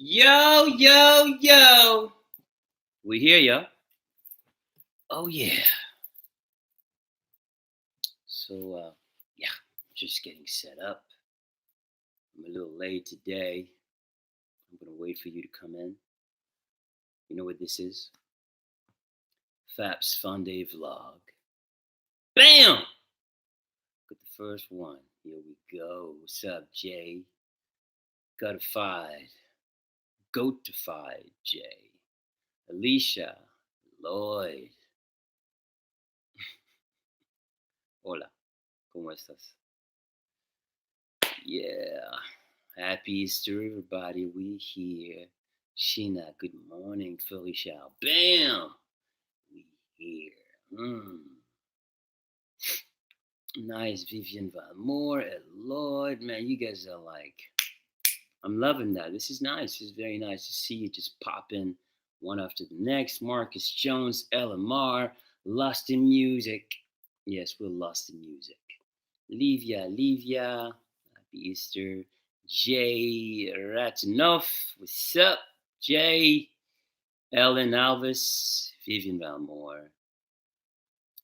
Yo, yo, yo. We hear ya. Oh, yeah. So, yeah, just getting set up. I'm a little late today. I'm going to wait for you to come in. You know what this is? Fab's Funday vlog. Bam! Got the first one. Here we go. What's up, Jay? Gutified. Goatified, Jay. Alicia. Lloyd. Hola. ¿Cómo estás? Yeah. Happy Easter, everybody. We here. Sheena, good morning. Felicia. Bam! We here. Nice. Vivian Valmore and Lloyd. Man, you guys are like, I'm loving that. This is nice. It's very nice to see you just pop in one after the next. Marcus Jones, LMR, Lost in Music. Yes, we're lost in music. Livia. Happy Easter. Jay Ratanoff. What's up, Jay? Ellen Alvis, Vivian Valmore,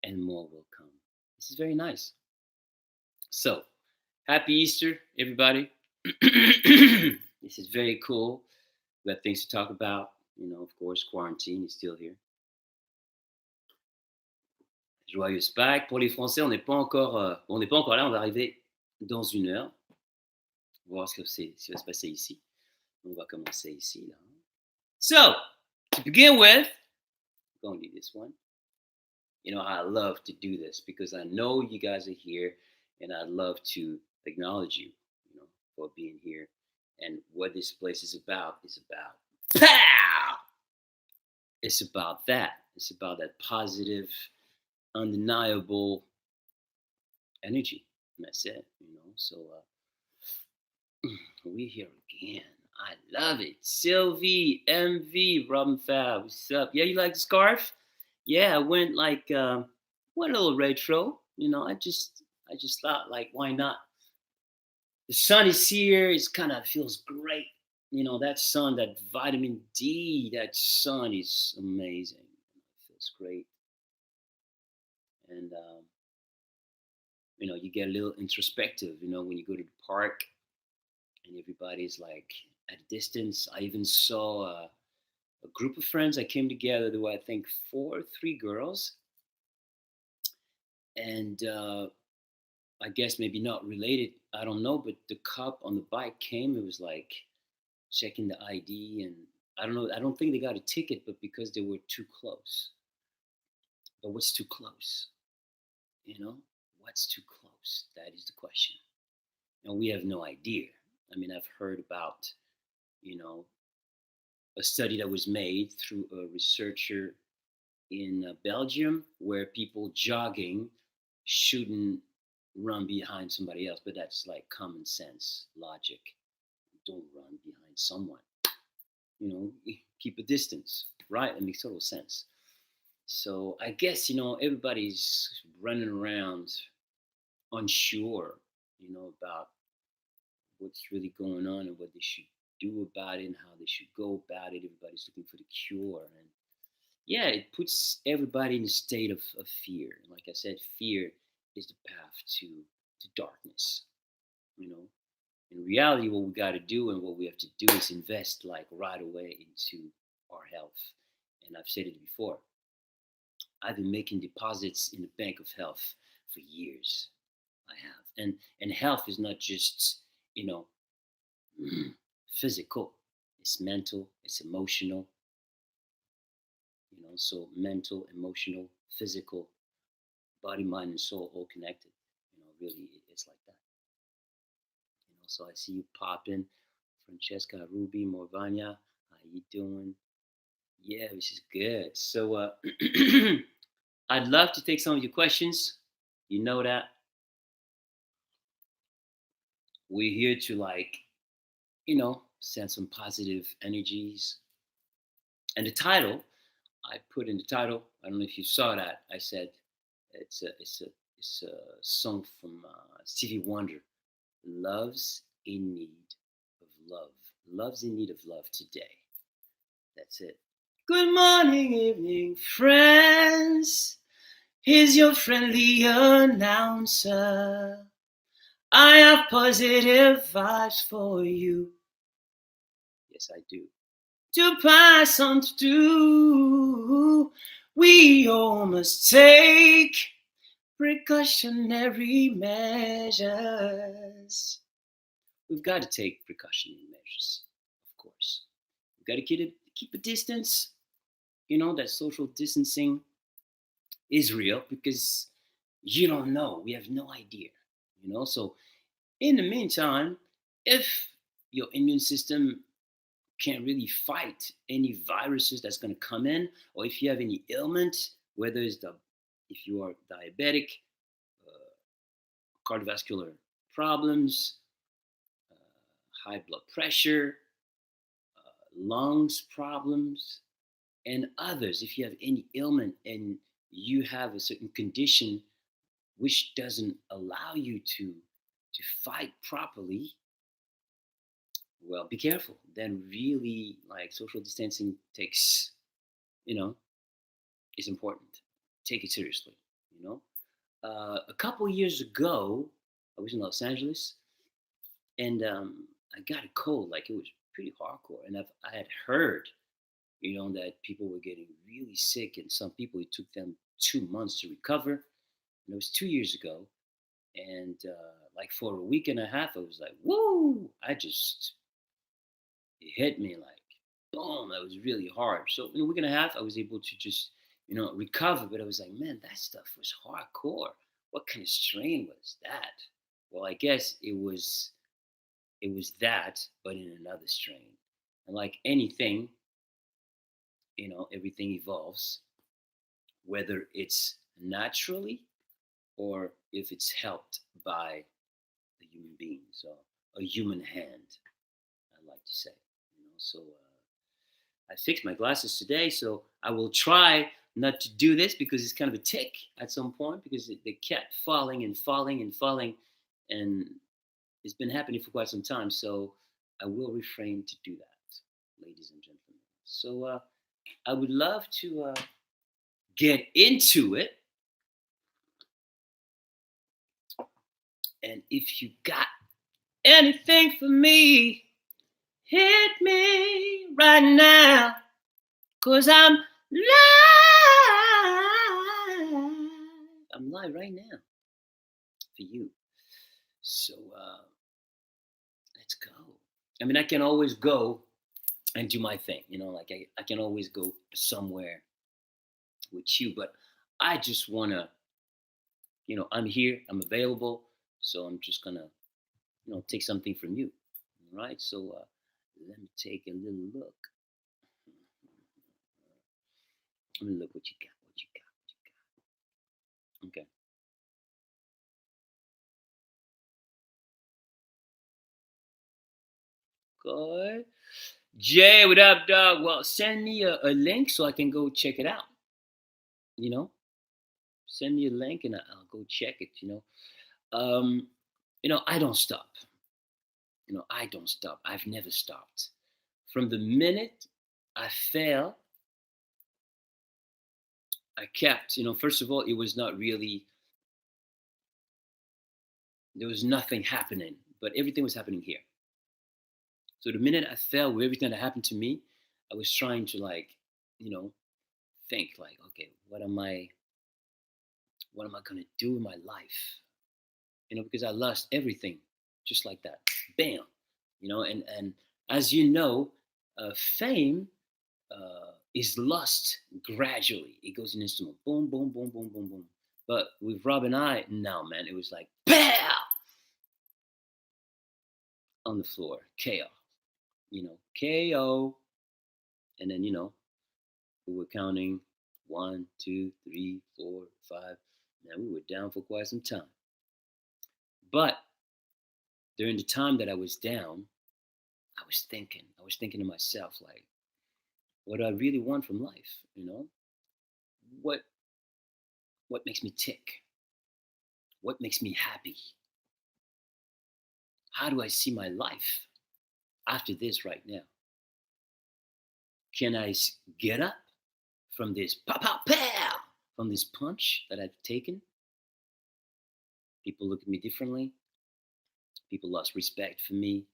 and more will come. This is very nice. So, happy Easter, everybody. This is very cool. We got things to talk about. You know, of course, quarantine is still here. Joyeuse Pâques. Pour les Français, on n'est pas encore là. On va arriver dans une heure. On va voir ce qui va se passer ici. On va commencer ici. Là. So, to begin with, I'm going to do this one. You know, I love to do this because I know you guys are here and I'd love to acknowledge you, you know, for being here. And what this place is about pow! It's about that. It's about that positive, undeniable energy. And that's it, you know. So we're here again. I love it. Sylvie, MV, Robin Fab, what's up? Yeah, you like the scarf? Yeah, I went went a little retro. You know, I just thought like, why not? The sun is here. It's kind of feels great. You know, that sun, that vitamin D, that sun is amazing. It feels great. And you know, you get a little introspective. You know, when you go to the park and everybody's like at a distance. I even saw a group of friends that came together. There were, I think, 3 girls, and I guess maybe not related. I don't know, but the cop on the bike came. It was like checking the ID, and I don't know. I don't think they got a ticket, but because they were too close. But what's too close? You know, what's too close? That is the question. And we have no idea. I mean, I've heard about, you know, a study that was made through a researcher in Belgium where people jogging shouldn't run behind somebody else, but that's like common sense logic. Don't run behind someone. You know, keep a distance, right? It makes total sense. So I guess, you know, everybody's running around unsure, you know, about what's really going on and what they should do about it and how they should go about it. Everybody's looking for the cure. And yeah, it puts everybody in a state of fear. And like I said, fear is the path to darkness. You know, in reality, what we got to do and what we have to do is invest like right away into our health. And I've said it before. I've been making deposits in the bank of health for years. I have. And health is not just, you know, physical. It's mental, it's emotional. You know, so mental, emotional, physical, body, mind, and soul all connected. You know, really, it's like that. You know, so I see you popping, Francesca, Ruby, Morvania. How you doing? Yeah, which is good. So I'd love to take some of your questions. You know that. We're here to like, you know, send some positive energies. And the title, I put in the title, I don't know if you saw that. I said it's a song from Stevie Wonder, Love's in Need of Love. Love's in need of love today. That's it. Good morning, evening, friends. Here's your friendly announcer. I have positive vibes for you. Yes, I do. To pass on to, we all must take precautionary measures. We've got to take precautionary measures, of course. We've got to keep a distance. You know, that social distancing is real because you don't know. We have no idea. You know, so in the meantime, if your immune system can't really fight any viruses that's going to come in, or if you have any ailment, whether if you are diabetic, uh, cardiovascular problems, high blood pressure, lungs problems, and others, if you have any ailment and you have a certain condition which doesn't allow you to fight properly, well, be careful. Then really, like, social distancing takes, you know, is important. Take it seriously. You know, a couple years ago, I was in Los Angeles, and I got a cold. Like, it was pretty hardcore, and I had heard, you know, that people were getting really sick, and some people it took them 2 months to recover. And it was 2 years ago, and like for a week and a half, I was like, "Woo!" It hit me like boom. That was really hard. So in a week and a half, I was able to just, you know, recover. But I was like, man, that stuff was hardcore. What kind of strain was that? Well, I guess it was that, but in another strain. And like anything, you know, everything evolves, whether it's naturally or if it's helped by a human being, so a human hand, I like to say. You know, so I fixed my glasses today, so I will try not to do this because it's kind of a tick at some point because they kept falling and falling and falling, and it's been happening for quite some time. So I will refrain to do that, ladies and gentlemen. So I would love to get into it, and if you got anything for me, hit me right now, 'cause live. I'm live right now for you. So let's go. I mean, I can always go and do my thing, you know, like I can always go somewhere with you, but I just want to, you know, I'm here, I'm available, so I'm just gonna, you know, take something from you. All right, so let me take a little look. Let me look what you got, what you got, what you got. Okay. Good. Jay, what up, dog? Well, send me a link so I can go check it out. You know, send me a link and I'll go check it. Um, I don't stop. I don't stop. I've never stopped. From the minute I fell, I kept. First of all, it was not really. There was nothing happening, but everything was happening here. So the minute I fell with everything that happened to me, I was trying to you know, think like, okay, what am I gonna do in my life? Because I lost everything just like that. Bam. And as you know, fame is lost gradually. It goes in instrument. Boom, boom, boom, boom, boom, boom. But with Rob and I, no, man, it was like, pow! On the floor. KO. KO. And then, we were counting 1, 2, 3, 4, 5. Now we were down for quite some time. But during the time that I was down, I was thinking to myself, like, what do I really want from life? What what makes me tick? What makes me happy? How do I see my life? after this right now? Can I get up from this pow pow pow from this punch that I've taken? People look at me differently. People lost respect for me.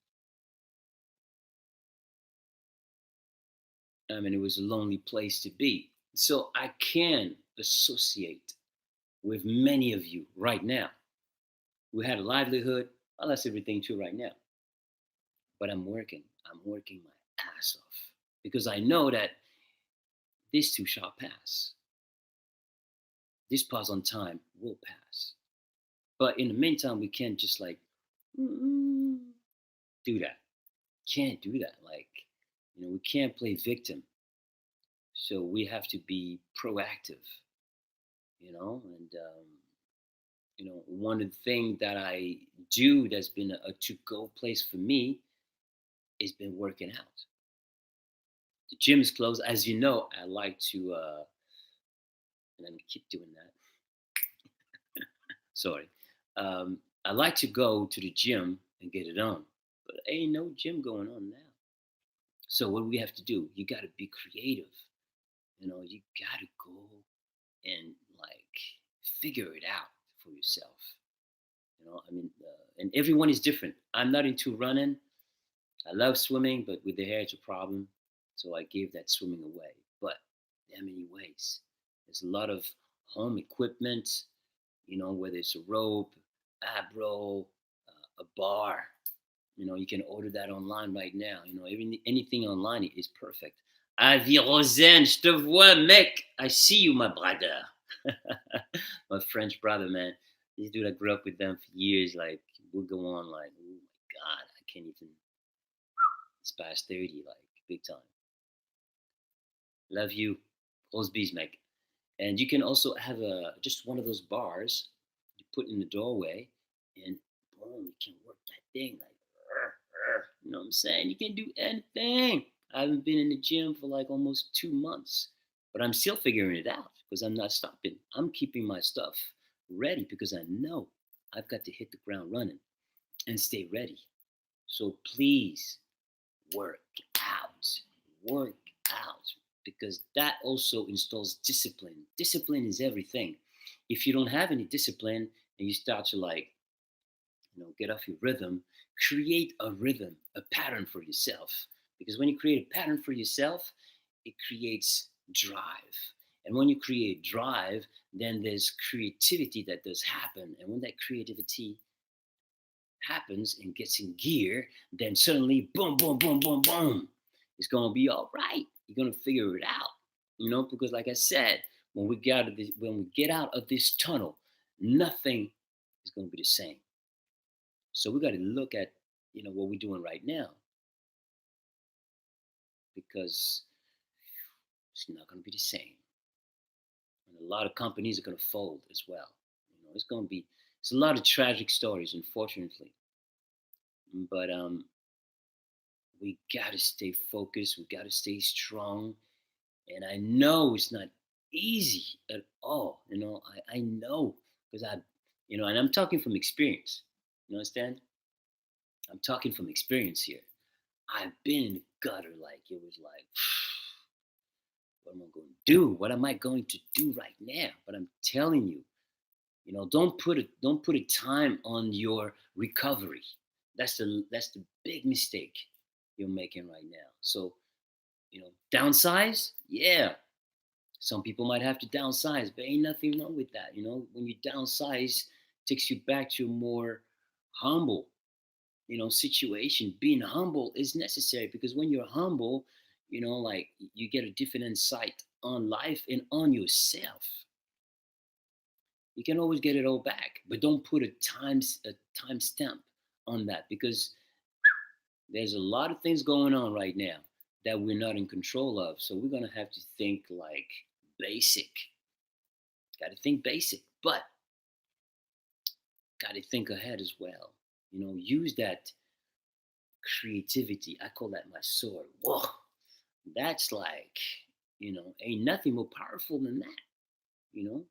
I mean, it was a lonely place to be. So I can associate with many of you right now who had a livelihood. I lost everything too right now. But I'm working. I'm working my ass off because I know that this too shall pass. This pause on time will pass. But in the meantime, we can't just like mm, do that. Can't do that. Like, we can't play victim. So we have to be proactive, and one of the things that I do that's been a to-go place for me is been working out. The gym is closed. As you know, I like to, and I'm keep doing that. Sorry. I like to go to the gym and get it on, but ain't no gym going on now. So what do we have to do? You got to be creative. You got to go and like figure it out for yourself. And everyone is different. I'm not into running. I love swimming, but with the hair, it's a problem. So I gave that swimming away. But there are many ways. There's a lot of home equipment, whether it's a rope, ab roll, a bar. You can order that online right now. Anything online is perfect. Avi Rosen, je te vois, mec. I see you, my brother. My French brother, man. This dude, I grew up with them for years. Like, we'll go on, like, oh my God, I can't even. It's past 30, like, big time. Love you. Rose bees, mec. And you can also have just one of those bars you put in the doorway, and boom, you can work that thing like, you know what I'm saying? You can do anything. I haven't been in the gym for like almost 2 months, but I'm still figuring it out because I'm not stopping. I'm keeping my stuff ready because I know I've got to hit the ground running and stay ready. So please work out, work out, because that also installs discipline. Discipline is everything. If you don't have any discipline and you start to like, get off your rhythm, create a rhythm, a pattern for yourself. Because when you create a pattern for yourself, it creates drive. And when you create drive, then there's creativity that does happen. And when that creativity happens and gets in gear, then suddenly, boom, boom, boom, boom, boom, it's gonna be all right. You're gonna figure it out, because like I said, when we get out of this tunnel, nothing is gonna be the same. So we got to look at, what we're doing right now, because it's not going to be the same. And a lot of companies are going to fold as well. It's a lot of tragic stories, unfortunately. But we got to stay focused. We got to stay strong. And I know it's not easy at all. I know because and I'm talking from experience. You understand? I'm talking from experience here. I've been in the gutter, like it was like, what am I going to do? What am I going to do right now? But I'm telling you, don't put a time on your recovery. That's the big mistake you're making right now. So, downsize, yeah. Some people might have to downsize, but ain't nothing wrong with that. When you downsize, it takes you back to a more humble situation. Being humble is necessary because when you're humble, like you get a different insight on life and on yourself. You can always get it all back, but don't put a time stamp on that because there's a lot of things going on right now that we're not in control of. So we're gonna have to think like basic. Got to think basic, but got to think ahead as well. Use that creativity. I call that my sword. Whoa, that's like, ain't nothing more powerful than that.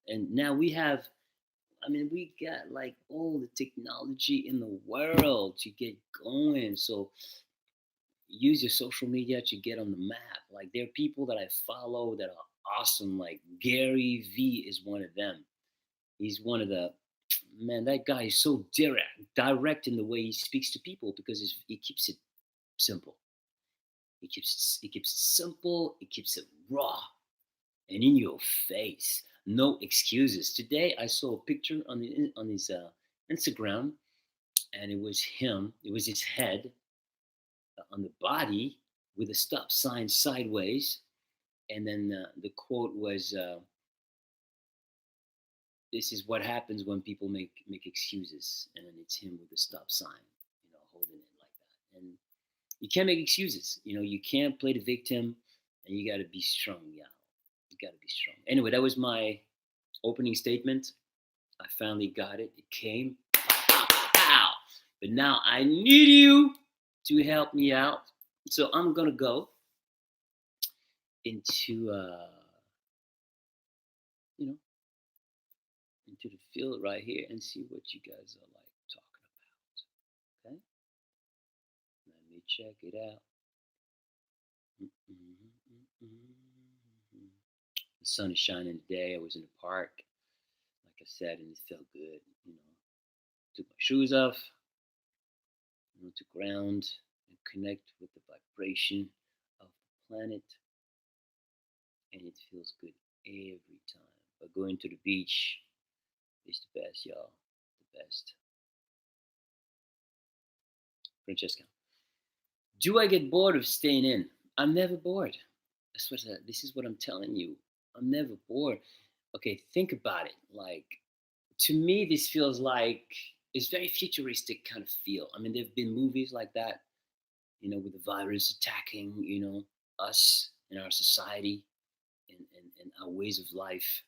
And now we got like all the technology in the world to get going. So use your social media to get on the map. Like there are people that I follow that are awesome. Like Gary V is one of them. He's one of the man. That guy is so direct in the way he speaks to people because he keeps it simple. He keeps it simple. He keeps it raw and in your face. No excuses. Today I saw a picture on his Instagram, and it was him. It was his head on the body with a stop sign sideways, and then the quote was, "This is what happens when people make excuses," and then it's him with a stop sign, holding it like that. And you can't make excuses. You can't play the victim, and you got to be strong, yeah. You got to be strong. Anyway, that was my opening statement. I finally got it. It came. Pow, pow. But now I need you to help me out. So I'm gonna go into you know into the field right here and see what you guys are like talking about. Okay, let me check it out. The sun is shining today. I was in the park, like I said, and it felt good. Took my shoes off, to ground and connect with the vibration of the planet, and it feels good every time. But going to the beach is the best, y'all. The best. Francesca, do I get bored of staying in? I'm never bored. This is what I'm telling you. I'm never bored. Okay, think about it. Like, to me, this feels like it's very futuristic kind of feel. I mean, there've been movies like that, with the virus attacking, us and our society and our ways of life,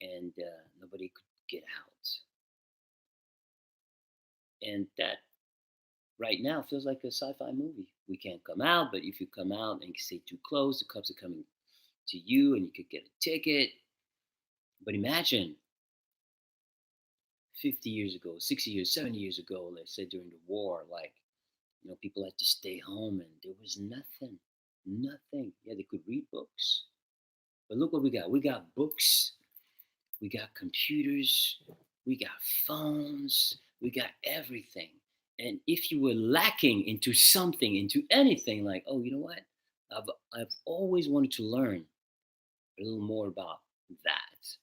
and nobody could get out. And that right now feels like a sci-fi movie. We can't come out, but if you come out and stay too close, the cops are coming to you, and you could get a ticket. But imagine 50 years ago, 60 years, 70 years ago, let's say during the war, like, people had to stay home and there was nothing, nothing. Yeah, they could read books. But look what we got. We got books, we got computers, we got phones, we got everything. And if you were lacking into something, into anything, like, oh, you know what? I've always wanted to learn a little more about that.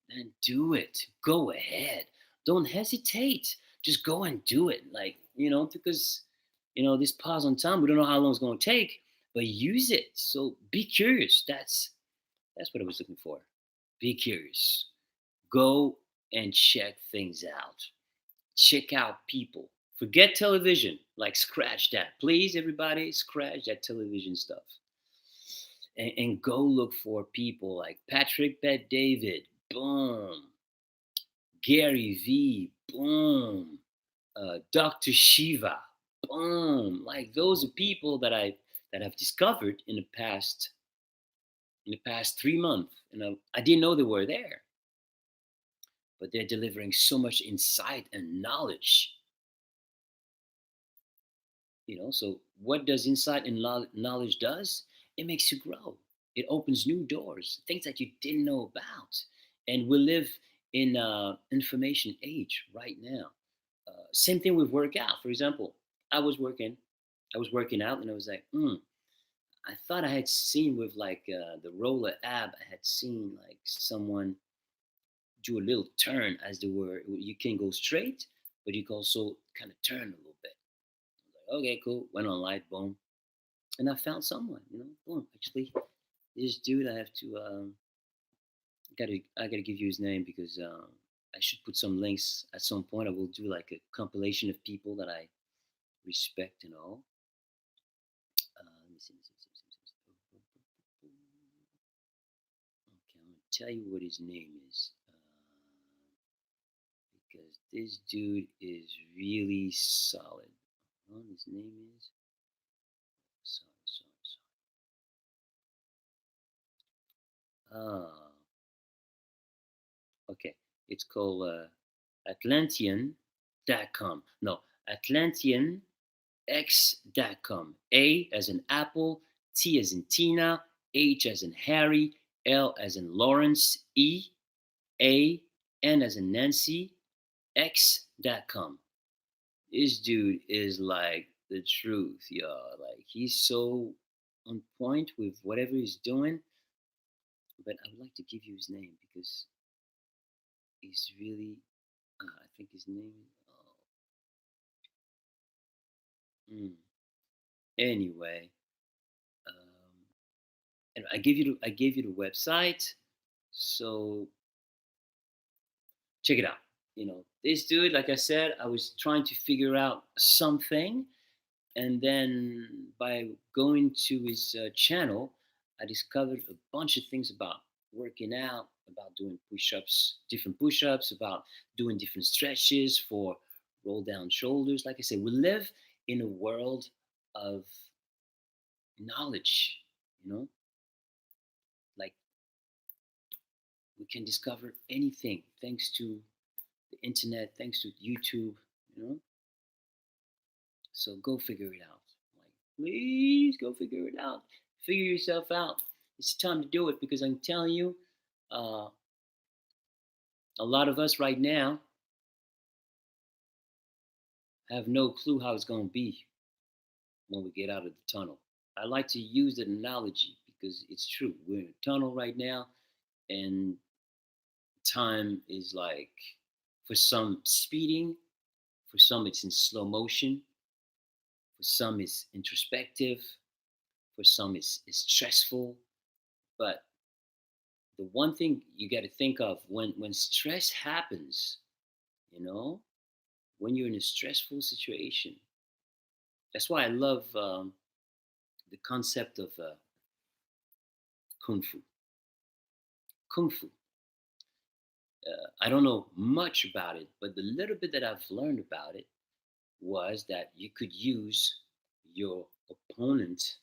Then do it. Go ahead. Don't hesitate. Just go and do it. Like, because, this pause on time, we don't know how long it's going to take, but use it. So be curious. That's what I was looking for. Be curious. Go and check things out. Check out people. Forget television. Like, scratch that. Please, everybody, scratch that television stuff. And go look for people like Patrick Bet David. Boom. Gary V, boom, Dr. Shiva, boom. Like, those are people that I've discovered in the past 3 months, and I didn't know they were there, but they're delivering so much insight and knowledge. So what does insight and knowledge does? It makes you grow. It opens new doors, things that you didn't know about, and we live in information age right now. Same thing with workout. For example, I was working out, and I was like, I thought I had seen with like the roller ab, I had seen like someone do a little turn as they were. You can go straight, but you can also kind of turn a little bit. I was like, okay, cool. Went on live, boom, and I found someone. Boom. Actually, this dude, I have to I gotta give you his name because I should put some links at some point. I will do like a compilation of people that I respect and all. Let me see. Okay, I'm gonna tell you what his name is because this dude is really solid. His name is. Sorry. Ah, okay. It's called Atlanteancom. No, Atlanteancom. X.com. A as in Apple, T as in Tina, H as in Harry, L as in Lawrence, A, N as in Nancy, X.com. This dude is like the truth, y'all. Like, he's so on point with whatever he's doing. But I would like to give you his name because he's really, I think his name. Oh, anyway, and I gave you the website, so check it out. This dude, like I said, I was trying to figure out something, and then by going to his channel, I discovered a bunch of things about working out, about doing push-ups, different push-ups, about doing different stretches for roll down shoulders. Like I said, we live in a world of knowledge, you know, like we can discover anything thanks to the internet, thanks to YouTube, you know. So go figure it out. Like, please go figure it out. Figure yourself out. It's time to do it because I'm telling you, uh, a lot of us right now have no clue how it's going to be when we get out of the tunnel. I like to use that analogy because it's true. We're in a tunnel right now, and time is like, for some, speeding, for some, it's in slow motion, for some, it's introspective, for some, it's stressful. But the one thing you got to think of when stress happens, you know, when you're in a stressful situation, that's why I love the concept of kung fu. Kung fu. I don't know much about it, but the little bit that I've learned about it was that you could use your opponent's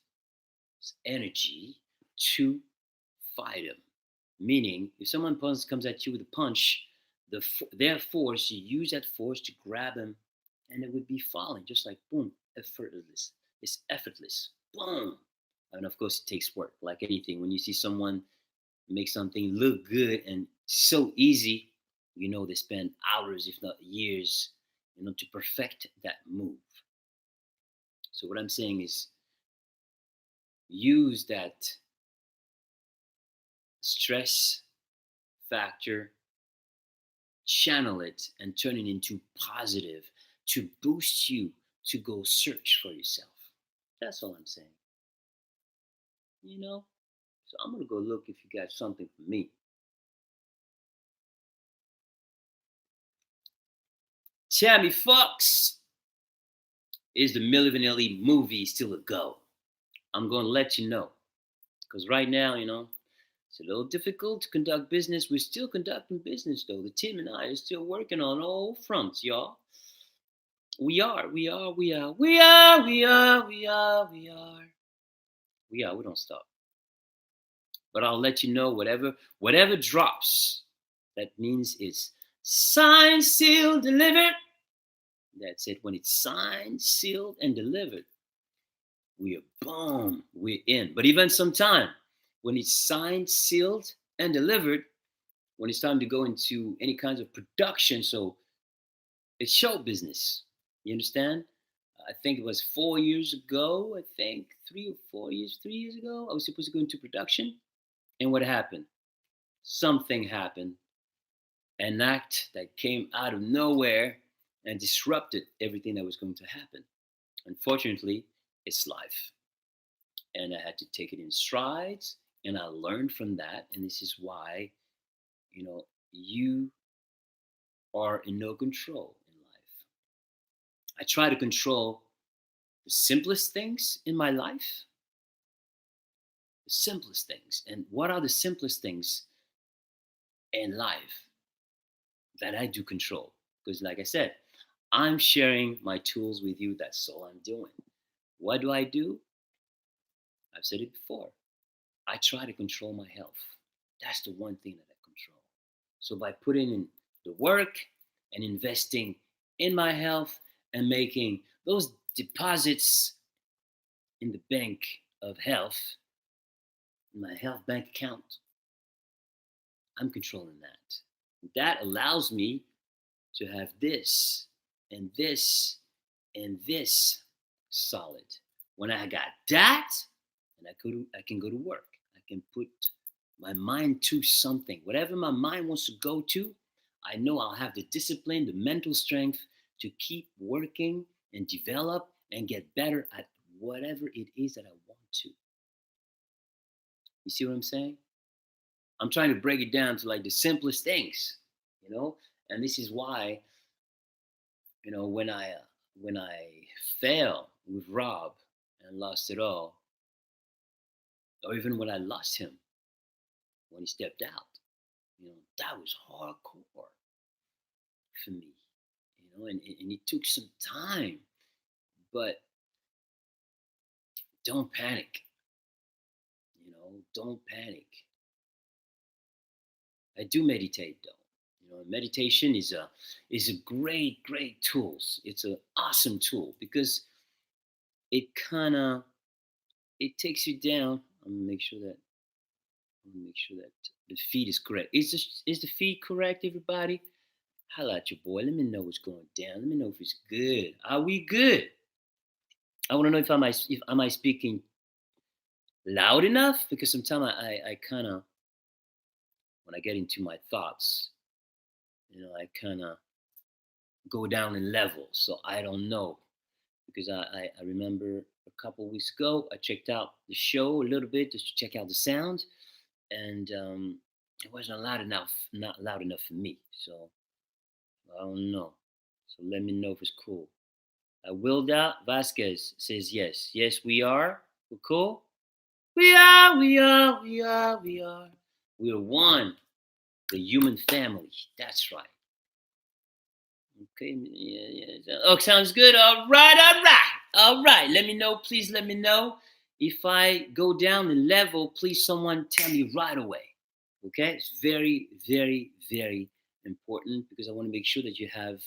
energy to fight him. Meaning, if someone comes at you with a punch, their force, you use that force to grab him, and it would be falling, just like boom, effortless. It's effortless. Boom. And of course, it takes work, like anything. When you see someone make something look good and so easy, they spend hours, if not years, to perfect that move. So what I'm saying is, use that stress factor, channel it, and turn it into positive to boost you to go search for yourself. That's all I'm saying. So I'm gonna go look if you got something for me. Tammy Fox, is the Milli Vanilli movie still a go? I'm gonna let you know, because right now, it's a little difficult to conduct business. We're still conducting business though. The team and I are still working on all fronts, y'all. We are. We don't stop. But I'll let you know whatever drops. That means it's signed, sealed, delivered. That's it. When it's signed, sealed, and delivered, we are boom, we're in. But even sometime, when it's signed, sealed, and delivered, when it's time to go into any kinds of production, so it's show business. You understand? I think it was 4 years ago. I think 3 years ago, I was supposed to go into production. And what happened? Something happened. An act that came out of nowhere and disrupted everything that was going to happen. Unfortunately, it's life. And I had to take it in strides, and I learned from that. And this is why, you are in no control in life. I try to control the simplest things in my life. The simplest things. And what are the simplest things in life that I do control? Because, like I said, I'm sharing my tools with you. That's all I'm doing. What do? I've said it before. I try to control my health. That's the one thing that I control. So by putting in the work and investing in my health and making those deposits in the bank of health, my health bank account, I'm controlling that. That allows me to have this and this and this solid. When I got that, and I can go to work. I can put my mind to something. Whatever my mind wants to go to, I know I'll have the discipline, the mental strength to keep working and develop and get better at whatever it is that I want to. You see what I'm saying? I'm trying to break it down to like the simplest things, you know? And this is why, when I fail with Rob and lost it all, or even when I lost him when he stepped out, that was hardcore for me, and it took some time, but don't panic, don't panic. I do meditate though. Meditation is a great tool. It's an awesome tool because it kind of it takes you down. I'm gonna make sure that the feed is correct. Is the feed correct, everybody? Holla at your boy. Let me know what's going down. Let me know if it's good. Are we good? I want to know if am I speaking loud enough, because sometimes I kind of, when I get into my thoughts, I kind of go down in levels. So I don't know, because I remember a couple weeks ago I checked out the show a little bit just to check out the sound, and it wasn't loud enough, not loud enough for me. So I don't know. So let me know if it's cool. Wilda Vasquez says yes. Yes, we are. We're cool. We are. We are one. The human family. That's right. Okay. Yeah. Oh, sounds good. All right. Let me know. Please let me know. If I go down the level, please someone tell me right away. Okay? It's very, very, very important, because I want to make sure that you have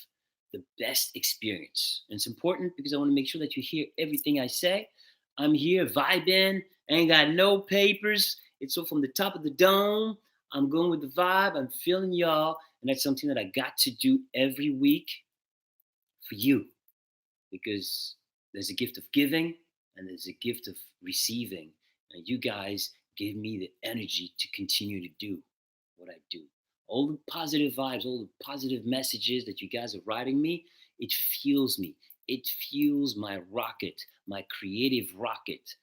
the best experience. And it's important because I want to make sure that you hear everything I say. I'm here vibing, ain't got no papers. It's all from the top of the dome. I'm going with the vibe. I'm feeling y'all. And that's something that I got to do every week for you, because there's a gift of giving and there's a gift of receiving. And you guys give me the energy to continue to do what I do. All the positive vibes, all the positive messages that you guys are writing me, it fuels me. It fuels my rocket, my creative rocket,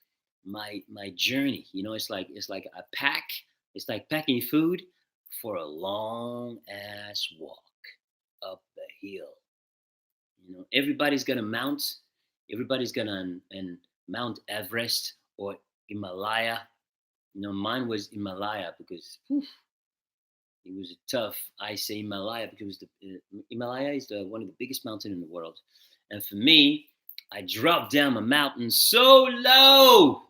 my journey. It's like a pack. It's like packing food for a long ass walk up the hill. Everybody's gonna mount. Everybody's gonna and Mount Everest or Himalaya. Mine was Himalaya because it was a tough. I say Himalaya because Himalaya is one of the biggest mountain in the world, and for me, I dropped down a mountain so low.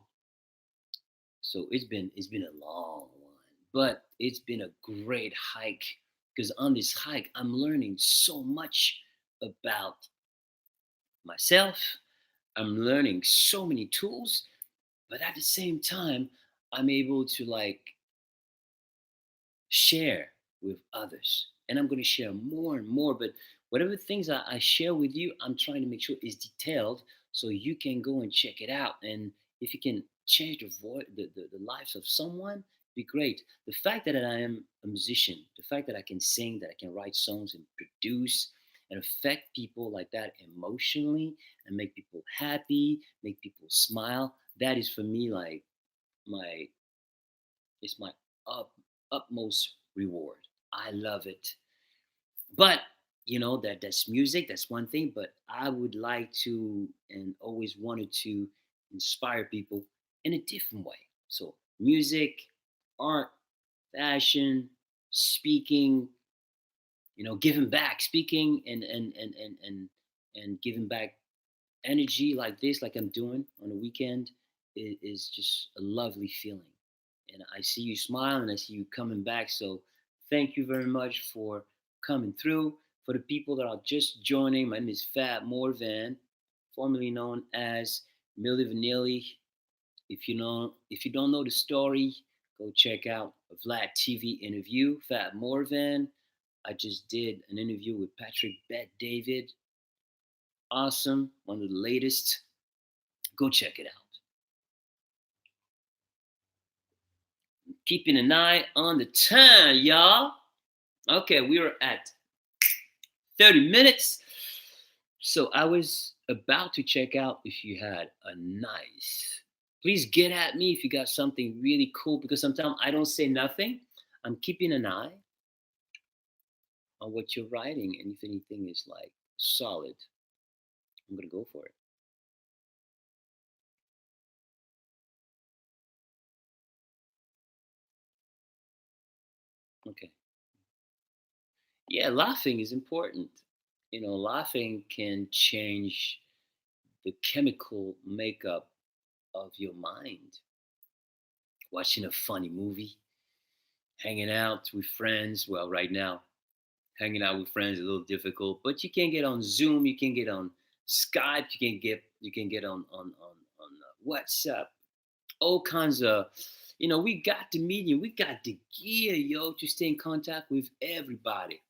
So it's been a long one, but it's been a great hike, because on this hike I'm learning so much about myself. I'm learning so many tools, but at the same time, I'm able to share with others. And I'm going to share more and more. But whatever things I share with you, I'm trying to make sure is detailed so you can go and check it out. And if you can change the lives of someone, be great. The fact that I am a musician, the fact that I can sing, that I can write songs and produce and affect people like that emotionally and make people happy, make people smile, that is for me like my it's my utmost reward. I love it. But that's music, that's one thing, but I would like to and always wanted to inspire people in a different way. So music, art, fashion, speaking, giving back, speaking and giving back energy like this, like I'm doing on the weekend, is just a lovely feeling. And I see you smiling, I see you coming back. So thank you very much for coming through. For the people that are just joining, my name is Fab Morvan. formerly known as Milli Vanilli. If you don't know the story, go check out a Vlad TV interview. Fab Morvan. I just did an interview with Patrick Bet David. Awesome, one of the latest. Go check it out. Keeping an eye on the time, y'all. Okay, we are at 30 minutes. So I was about to check out if you had a nice. Please get at me if you got something really cool because sometimes I don't say nothing. I'm keeping an eye on what you're writing, and if anything is like solid, I'm gonna go for it. Okay. Yeah, laughing is important. Laughing can change the chemical makeup of your mind. Watching a funny movie, hanging out with friends. Well, right now, hanging out with friends is a little difficult, but you can get on Zoom, you can get on Skype, you can get on WhatsApp, all kinds of. We got the medium, we got the gear, yo, to stay in contact with everybody.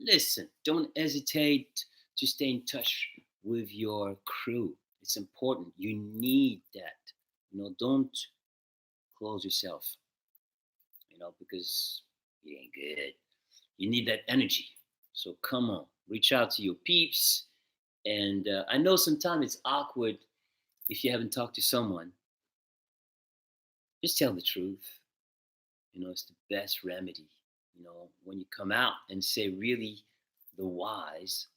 Listen, don't hesitate to stay in touch with your crew. It's important. You need that. Don't close yourself, because it ain't good. You need that energy. So come on, reach out to your peeps. And I know sometimes it's awkward if you haven't talked to someone. Just tell the truth. It's the best remedy. When you come out and say really the whys,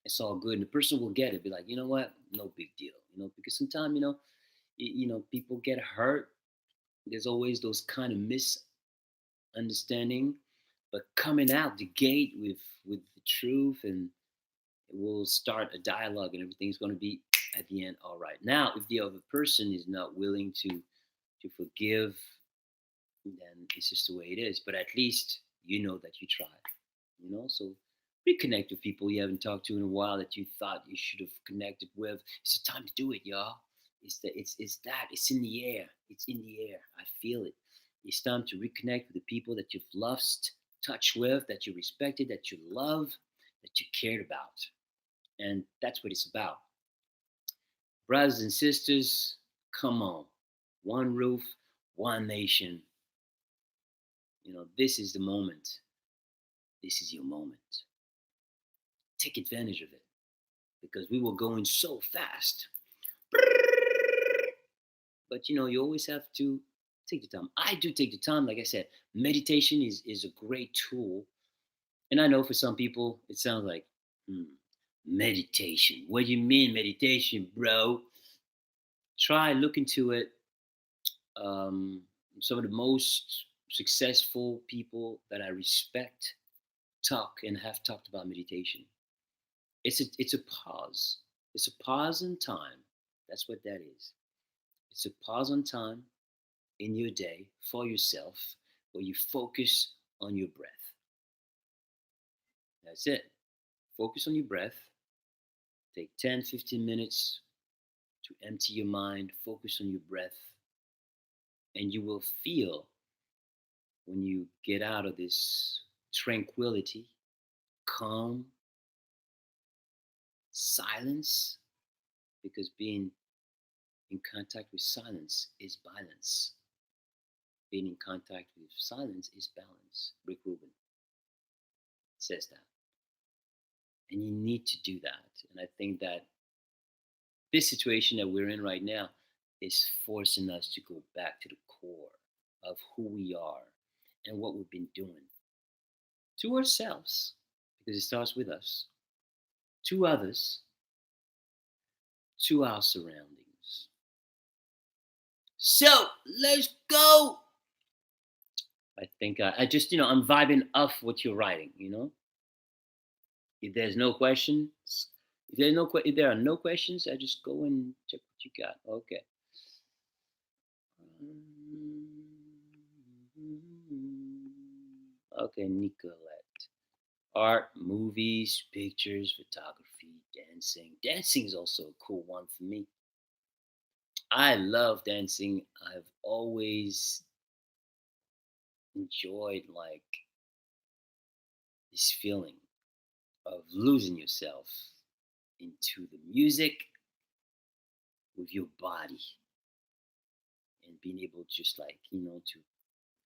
it's all good, and the person will get it. Be like, you know what? No big deal. Because sometimes people get hurt. There's always those kind of misunderstanding, but coming out the gate with the truth, and it will start a dialogue, and everything's going to be at the end all right. Now, if the other person is not willing to forgive, then it's just the way it is. But at least you know that you tried. So reconnect with people you haven't talked to in a while that you thought you should have connected with. It's the time to do it, y'all. It's in the air. It's in the air. I feel it. It's time to reconnect with the people that you've lost touch with, that you respected, that you love, that you cared about. And that's what it's about. Brothers and sisters, come on. One roof, one nation. This is the moment. This is your moment. Take advantage of it because we were going so fast. But you always have to take the time. I do take the time. Like I said, meditation is a great tool. And I know for some people, it sounds like, meditation. What do you mean meditation, bro? Try, look into it. Um, some of the most successful people that I respect talk and have talked about meditation. It's a pause. It's a pause in time. That's what that is. It's a pause on time in your day for yourself where you focus on your breath. That's it. Focus on your breath. Take 10, 15 minutes to empty your mind. Focus on your breath. And you will feel when you get out of this tranquility, calm, silence, because being in contact with silence is balance. Being in contact with silence is balance. Rick Rubin says that. And you need to do that. And I think that this situation that we're in right now is forcing us to go back to the core of who we are and what we've been doing to ourselves, because it starts with us, to others, to our surroundings. So let's go. I think I just, I'm vibing off what you're writing. If there's no questions, if there are no questions, I just go and check what you got. Okay. Okay, Nicolette. Art, movies, pictures, photography, dancing. Dancing is also a cool one for me. I love dancing. I've always enjoyed like this feeling of losing yourself into the music with your body and being able just to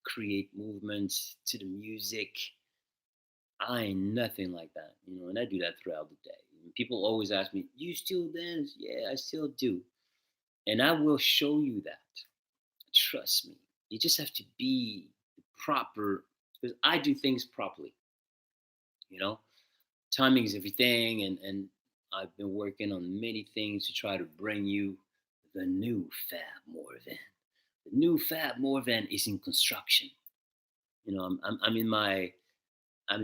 create movements to the music. I ain't nothing like that, and I do that throughout the day. And people always ask me, "You still dance?" Yeah, I still do, and I will show you that. Trust me. You just have to be proper because I do things properly. You know, timing is everything, and I've been working on many things to try to bring you the new Fab Morvan. The new Fab Morvan is in construction. I'm in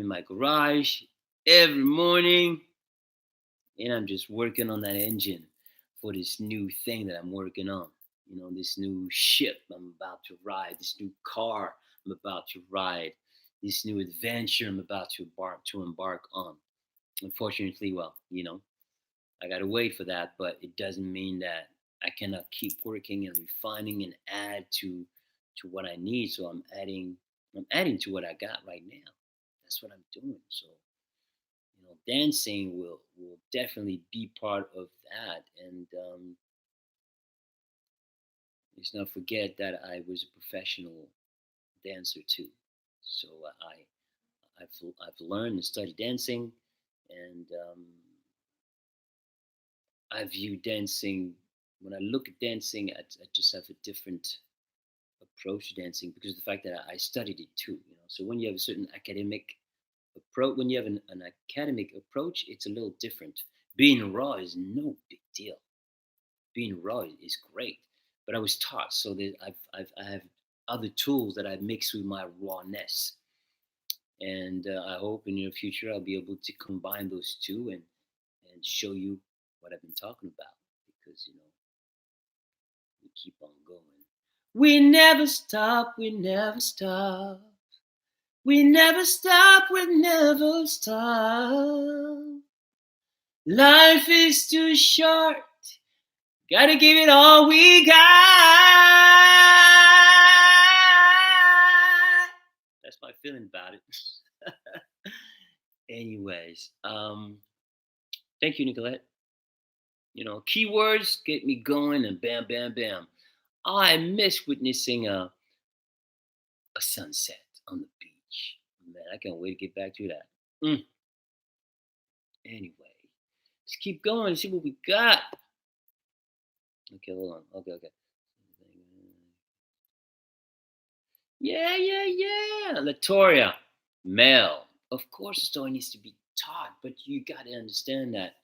my garage every morning, and I'm just working on that engine for this new thing that I'm working on. This new ship I'm about to ride, this new car I'm about to ride, this new adventure I'm about to embark on. Unfortunately, well, I gotta wait for that, but it doesn't mean that I cannot keep working and refining and add to what I need. So I'm adding to what I got right now. That's what I'm doing. So dancing will definitely be part of that. And let's not forget that I was a professional dancer too. So I've learned and studied dancing, and I view dancing. When I look at dancing, I just have a different approach to dancing because of the fact that I studied it too. So when you have a certain academic approach, when you have an academic approach, it's a little different. Being raw is no big deal. Being raw is great, but I was taught so that I have other tools that I mix with my rawness, and I hope in the future I'll be able to combine those two and show you what I've been talking about because we keep on going. We never stop. We never stop. We never stop. We never stop. Life is too short. Gotta give it all we got. That's my feeling about it. Anyways, thank you, Nicolette. Keywords get me going, and bam, bam, bam. I miss witnessing a sunset on the beach. Man, I can't wait to get back to that. Anyway, let's keep going. See what we got. Okay, hold on. Okay, okay. Yeah, yeah, yeah. Latoria, Mel. Of course, the story needs to be taught, but you got to understand that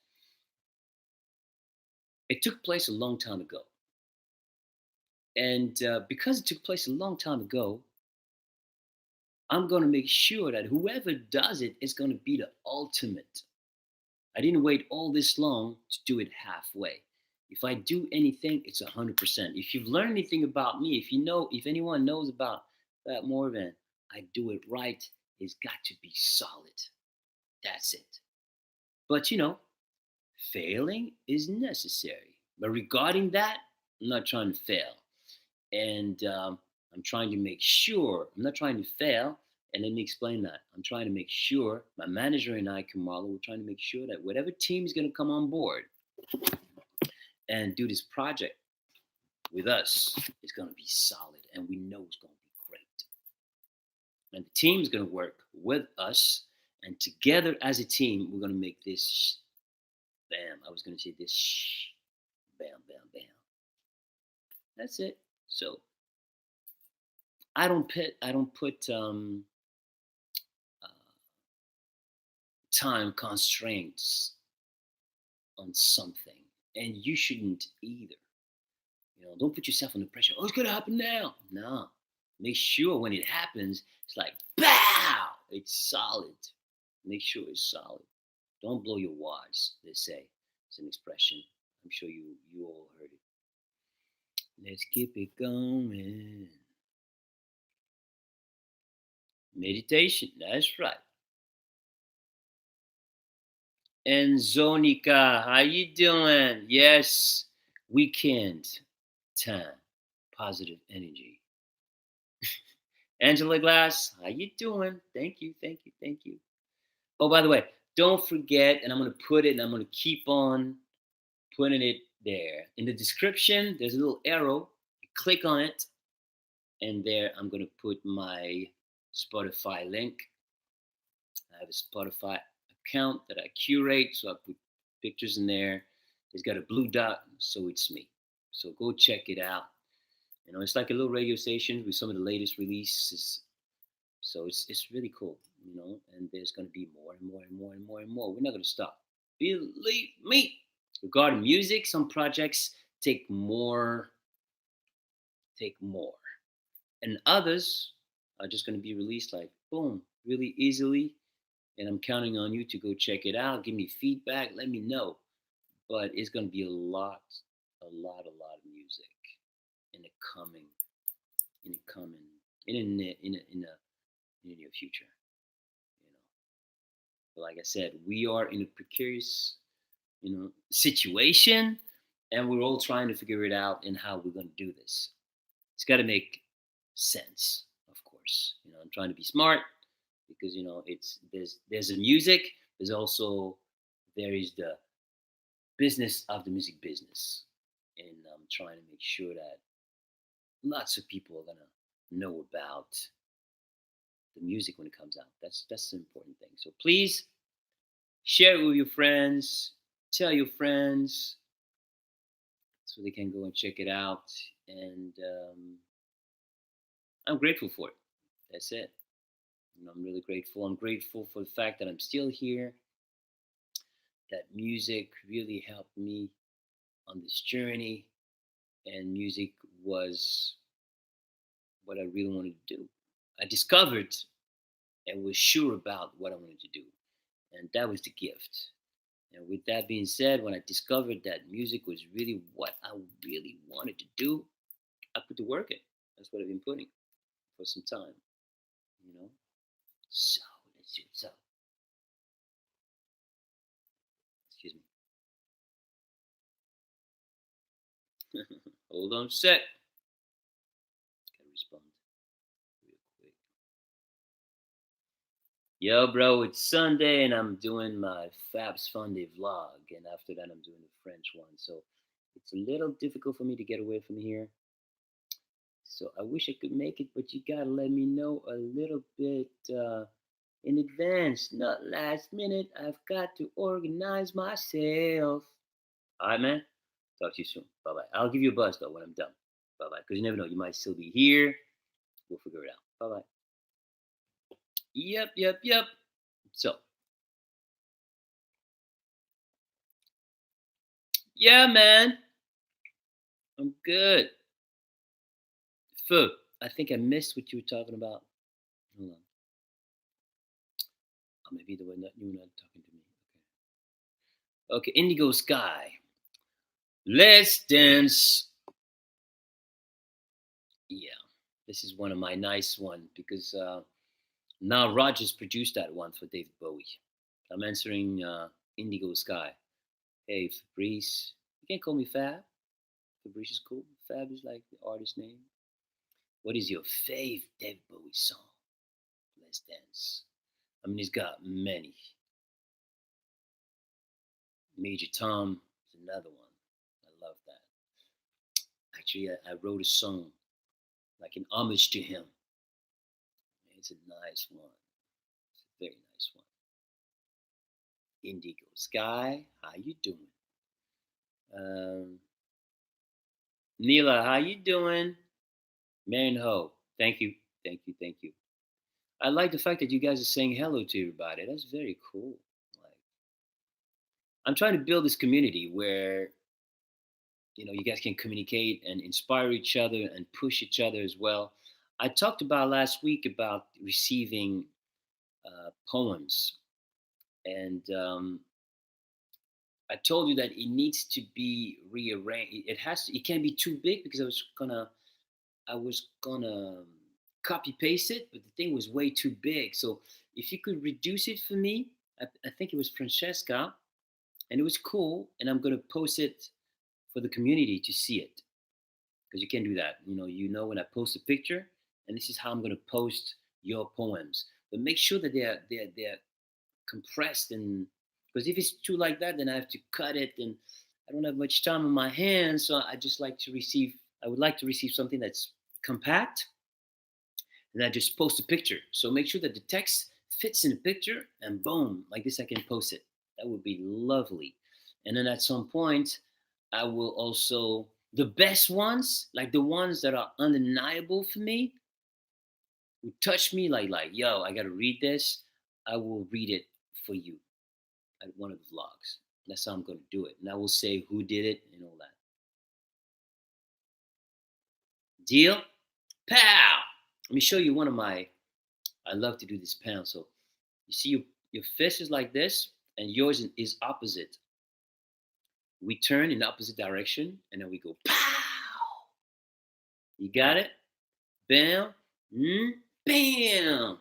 it took place a long time ago. And because it took place a long time ago, I'm going to make sure that whoever does it is going to be the ultimate. I didn't wait all this long to do it halfway. If I do anything, it's 100%. If you've learned anything about me, if anyone knows about that Morvan, I do it right. It's got to be solid. That's it. But failing is necessary. But regarding that, I'm not trying to fail. And I'm trying to make sure, I'm not trying to fail. And let me explain that. I'm trying to make sure, my manager and I, Kamala, we're trying to make sure that whatever team is going to come on board and do this project with us is going to be solid. And we know it's going to be great. And the team is going to work with us. And together as a team, we're going to make this bam. I was going to say this bam, bam, bam. That's it. So I don't put uh, time constraints on something, and you shouldn't either. Don't put yourself under pressure. Oh, it's gonna happen now. No, make sure when it happens, it's like bow. It's solid. Make sure it's solid. Don't blow your wads. They say it's an expression. I'm sure you all heard it. Let's keep it going. Meditation. That's right. And Zonica, how you doing? Yes, weekend time, positive energy. Angela Glass, how you doing? Thank you, thank you, thank you. Oh, by the way, don't forget, and I'm gonna put it, and I'm gonna keep on putting it there in the description. There's a little arrow. You click on it, and there I'm gonna put my Spotify link. I have a Spotify account that I curate, so I put pictures in there. It's got a blue dot, so it's me. So go check it out. It's like a little radio station with some of the latest releases. So it's really cool, And there's gonna be more and more and more and more and more. We're not gonna stop. Believe me. Regarding music, some projects take more, and others are just gonna be released like boom, really easily. And I'm counting on you to go check it out. Give me feedback. Let me know. But it's going to be a lot of music in the coming, in the coming, in the near future. You know, but like I said, we are in a precarious, situation, and we're all trying to figure it out and how we're going to do this. It's got to make sense, of course. I'm trying to be smart because it's there's the music. There's also there is the business of the music business, and I'm trying to make sure that lots of people are gonna know about the music when it comes out. That's the important thing. So please share it with your friends, tell your friends so they can go and check it out. And I'm grateful for it. That's it. I'm really grateful. I'm grateful for the fact that I'm still here. That music really helped me on this journey, and music was what I really wanted to do. I discovered and was sure about what I wanted to do, and that was the gift. And with that being said, when I discovered that music was really what I really wanted to do, I put the work in. That's what I've been putting for some time, you know. So let's see. So, excuse me. Hold on a sec. Gotta respond real quick. Yo, bro, it's Sunday and I'm doing my Fab's Funday vlog, and after that, I'm doing the French one. So it's a little difficult for me to get away from here. So I wish I could make it, but you gotta let me know a little bit in advance, not last minute. I've got to organize myself. All right, man. Talk to you soon. Bye bye. I'll give you a buzz though when I'm done. Bye bye. Because you never know, you might still be here. We'll figure it out. Bye bye. Yep, yep, yep. So, yeah, man. I'm good. Food. I think I missed what you were talking about. Hold on. Oh, maybe the one that you were not talking to me. Okay. Okay, Indigo Sky. Let's dance. Yeah, this is one of my nice ones because now Rogers produced that one for David Bowie. I'm answering Indigo Sky. Hey, Fabrice. You can't call me Fab. Fabrice is cool. Fab is like the artist name. What is your fave David Bowie song? Let's dance. I mean, he's got many. Major Tom is another one. I love that. Actually, I wrote a song like an homage to him. It's a nice one. It's a very nice one. Indigo Sky, how you doing? Um, Neela, how you doing? Marion Ho, thank you, thank you, thank you. I like the fact that you guys are saying hello to everybody. That's very cool. Like, I'm trying to build this community where you guys can communicate and inspire each other and push each other as well. I talked about last week about receiving poems, and I told you that it needs to be rearranged. It has to. It can't be too big because I was gonna copy paste it, but the thing was way too big. So if you could reduce it for me, I think it was Francesca. and it was cool. And I'm gonna post it for the community to see it because you can't do that. When I post a picture, and this is how I'm gonna post your poems. But make sure that they're compressed, and because if it's too like that, then I have to cut it, and I don't have much time on my hands. So I would like to receive something that's compact, and I just post a picture. So make sure that the text fits in the picture, and boom, like this, I can post it. That would be lovely. And then at some point, I will also the best ones, like the ones that are undeniable for me, who touch me like yo, I gotta read this. I will read it for you at one of the vlogs. That's how I'm gonna do it, and I will say who did it and all that. Deal? Pow! Let me show you one of my. I love to do this pound. So you see, your fist is like this, and yours is opposite. We turn in the opposite direction, and then we go pow. You got it? Bam, bam.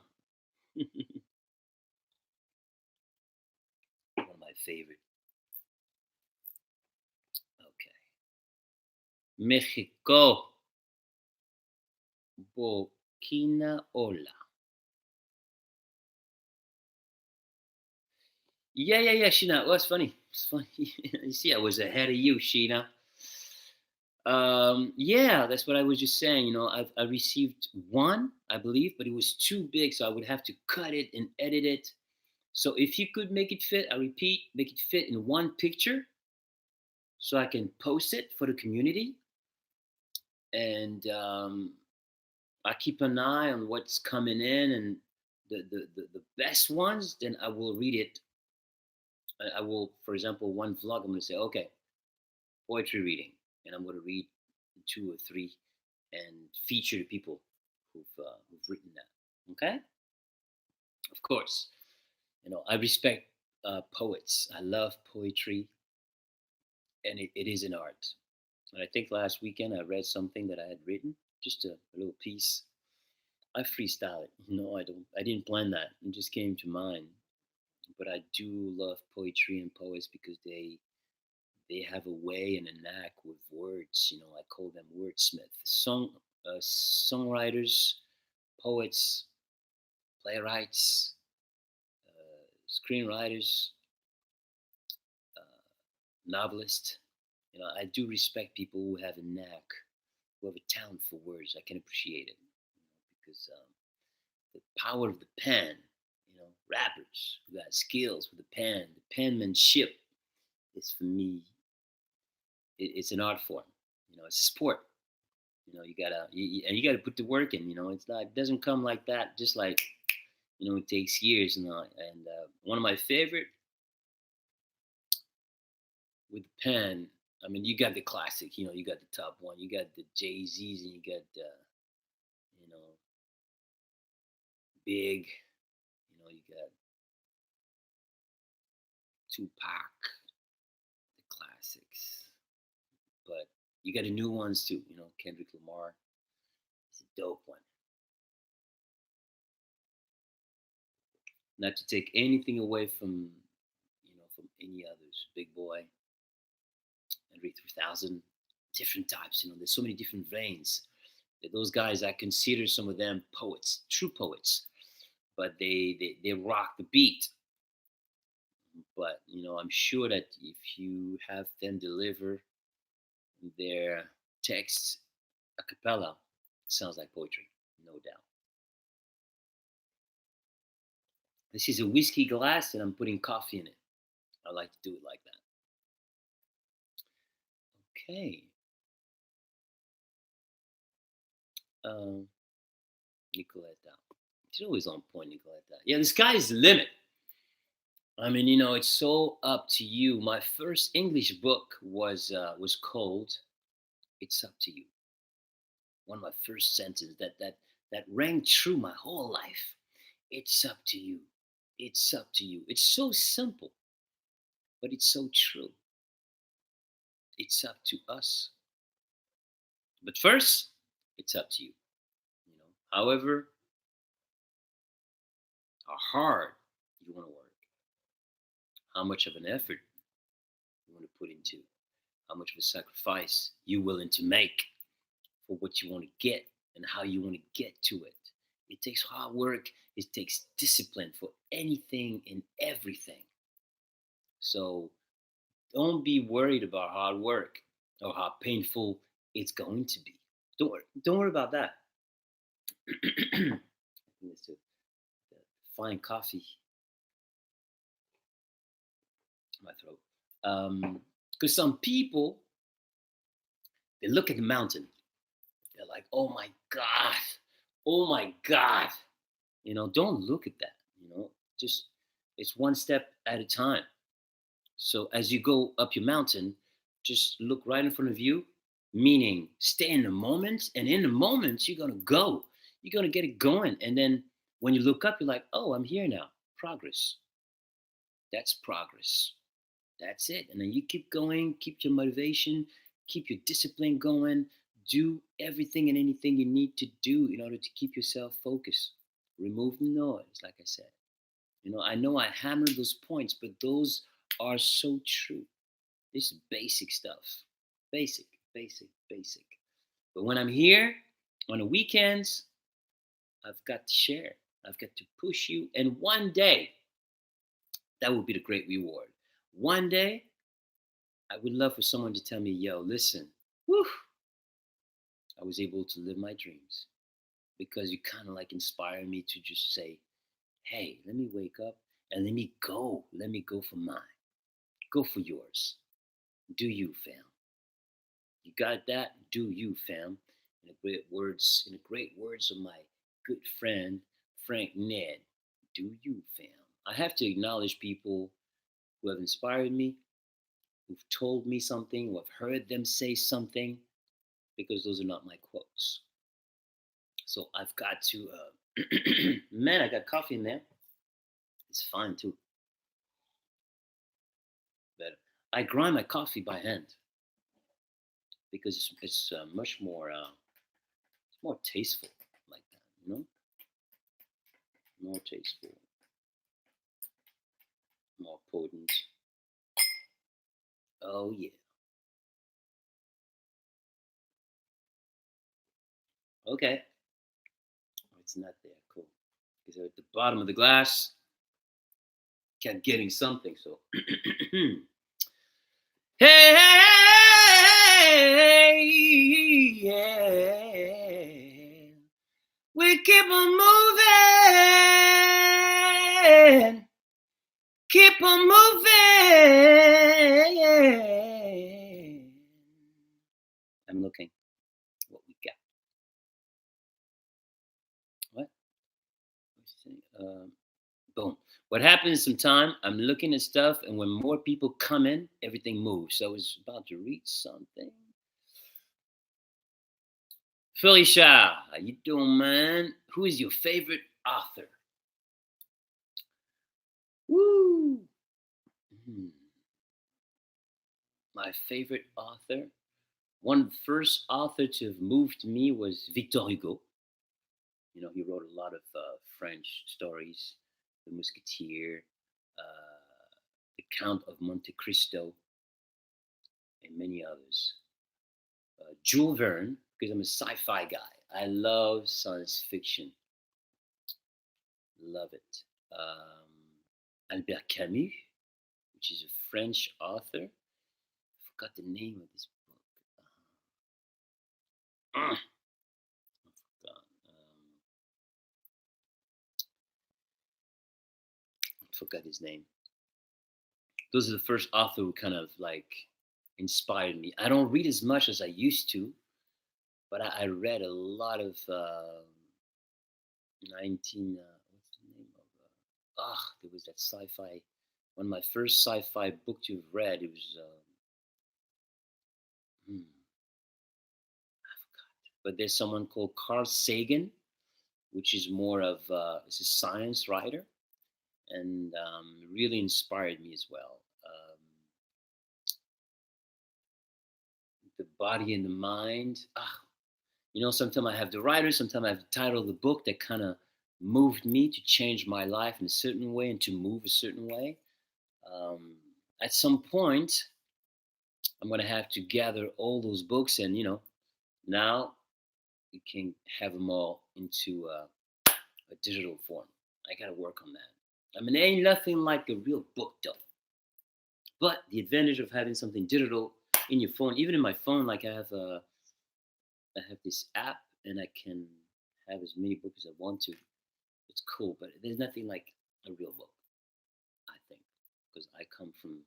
One of my favorite. Okay. Mexico. Burkina Ola. Yeah, Sheena. Oh, it's funny. It's funny. You see, I was ahead of you, Sheena. Yeah, that's what I was just saying. I received one, I believe, but it was too big, so I would have to cut it and edit it. So if you could make it fit, I repeat, make it fit in one picture, so I can post it for the community, and I keep an eye on what's coming in, and the best ones, then I will read it. I will, for example, one vlog, I'm going to say, okay, poetry reading, and I'm going to read two or three and feature the people who've written that. Okay, of course, I respect poets. I love poetry, and it is an art. And I think last weekend I read something that I had written, just a little piece. I freestyle it. I didn't plan that. It just came to mind. But I do love poetry and poets because they have a way and a knack with words. I call them wordsmiths, songwriters, poets, playwrights, screenwriters, uh, novelists. I do respect people who have a knack, who have a talent for words. I can appreciate it because the power of the pen. Rappers who got skills with the pen, the penmanship is for me. It's an art form. It's a sport. And you gotta put the work in. It's not. It doesn't come like that. Just like it takes years. And one of my favorite with the pen. I mean, you got the classic. You got the top one. You got the Jay Z's, and you got you know Big. You got Tupac, the classics. But you got the new ones too. Kendrick Lamar. It's a dope one. Not to take anything away from any others. Big Boy, Andre 3000, different types. There's so many different veins. Those guys, I consider some of them poets, true poets, but they rock the beat. But I'm sure that if you have them deliver their texts a cappella, it sounds like poetry, no doubt. This is a whiskey glass, and I'm putting coffee in it. I like to do it like that. Okay. Um, Nicoletta. She's always on point, Nicoletta. Yeah, the sky is the limit. I mean, it's so up to you. My first English book was called "It's Up to You." One of my first sentences that rang true my whole life. It's up to you. It's up to you. It's so simple, but it's so true. It's up to us. But first, it's up to you. However how hard you want to work, how much of an effort put into, how much of a sacrifice you're willing to make for what you want to get and how you want to get to it. It takes hard work, it takes discipline for anything and everything. So don't be worried about hard work or how painful it's going to be. Don't worry about that. It's the fine coffee in my throat. Because some people, they look at the mountain, they're like, oh my God, oh my God. Don't look at that. Just it's one step at a time. So as you go up your mountain, just look right in front of you, meaning stay in the moment. And in the moment, you're going to go. You're going to get it going. And then when you look up, you're like, oh, I'm here now. Progress. That's progress. That's it. And then you keep going, keep your motivation, keep your discipline going. Do everything and anything you need to do in order to keep yourself focused. Remove the noise, like I said. I know I hammered those points, but those are so true. This is basic stuff. Basic, basic, basic. But when I'm here on the weekends, I've got to share. I've got to push you. And one day, that will be the great reward. One day, I would love for someone to tell me, yo, listen, whew, I was able to live my dreams. Because you kind of like inspire me to just say, hey, let me wake up and let me go. Let me go for mine. Go for yours. Do you, fam? You got that? Do you, fam? In the great words of my good friend Frank Ned. Do you, fam? I have to acknowledge people who have inspired me, who've told me something, who have heard them say something, because those are not my quotes. So I've got to, man, I got coffee in there. It's fine too. But I grind my coffee by hand because it's much more, it's more tasteful like that, more tasteful, more potent. Oh yeah. Okay. It's not there. Cool. Because at the bottom of the glass, kept getting something. So, hey, yeah. We keep on moving. Keep on moving. I'm looking what we got. What? Boom. What happens sometimes, I'm looking at stuff, and when more people come in, everything moves. So I was about to read something. Felicia, how you doing, man? Who is your favorite author? Woo! My favorite author? One of the first author to have moved me was Victor Hugo. He wrote a lot of French stories, The Musketeer, The Count of Monte Cristo, and many others. Jules Verne, because I'm a sci-fi guy. I love science fiction. Love it. Albert Camus, which is a French author. I forgot the name of this book. I forgot his name. Those are the first author who kind of like inspired me. I don't read as much as I used to, but I read a lot of 19. What's the name of? There was that sci-fi. One of my first sci-fi books you've read. It was. I forgot. But there's someone called Carl Sagan, which is more of it's a science writer, and really inspired me as well. The body and the mind. Sometimes I have the writer, sometimes I have the title of the book that kind of moved me to change my life in a certain way and to move a certain way. At some point, I'm gonna have to gather all those books, and now you can have them all into a digital form. I gotta work on that. I mean, there ain't nothing like a real book though. But the advantage of having something digital in your phone, even in my phone, like I have this app and I can have as many books as I want to. It's cool, but there's nothing like a real book, I think, because I come from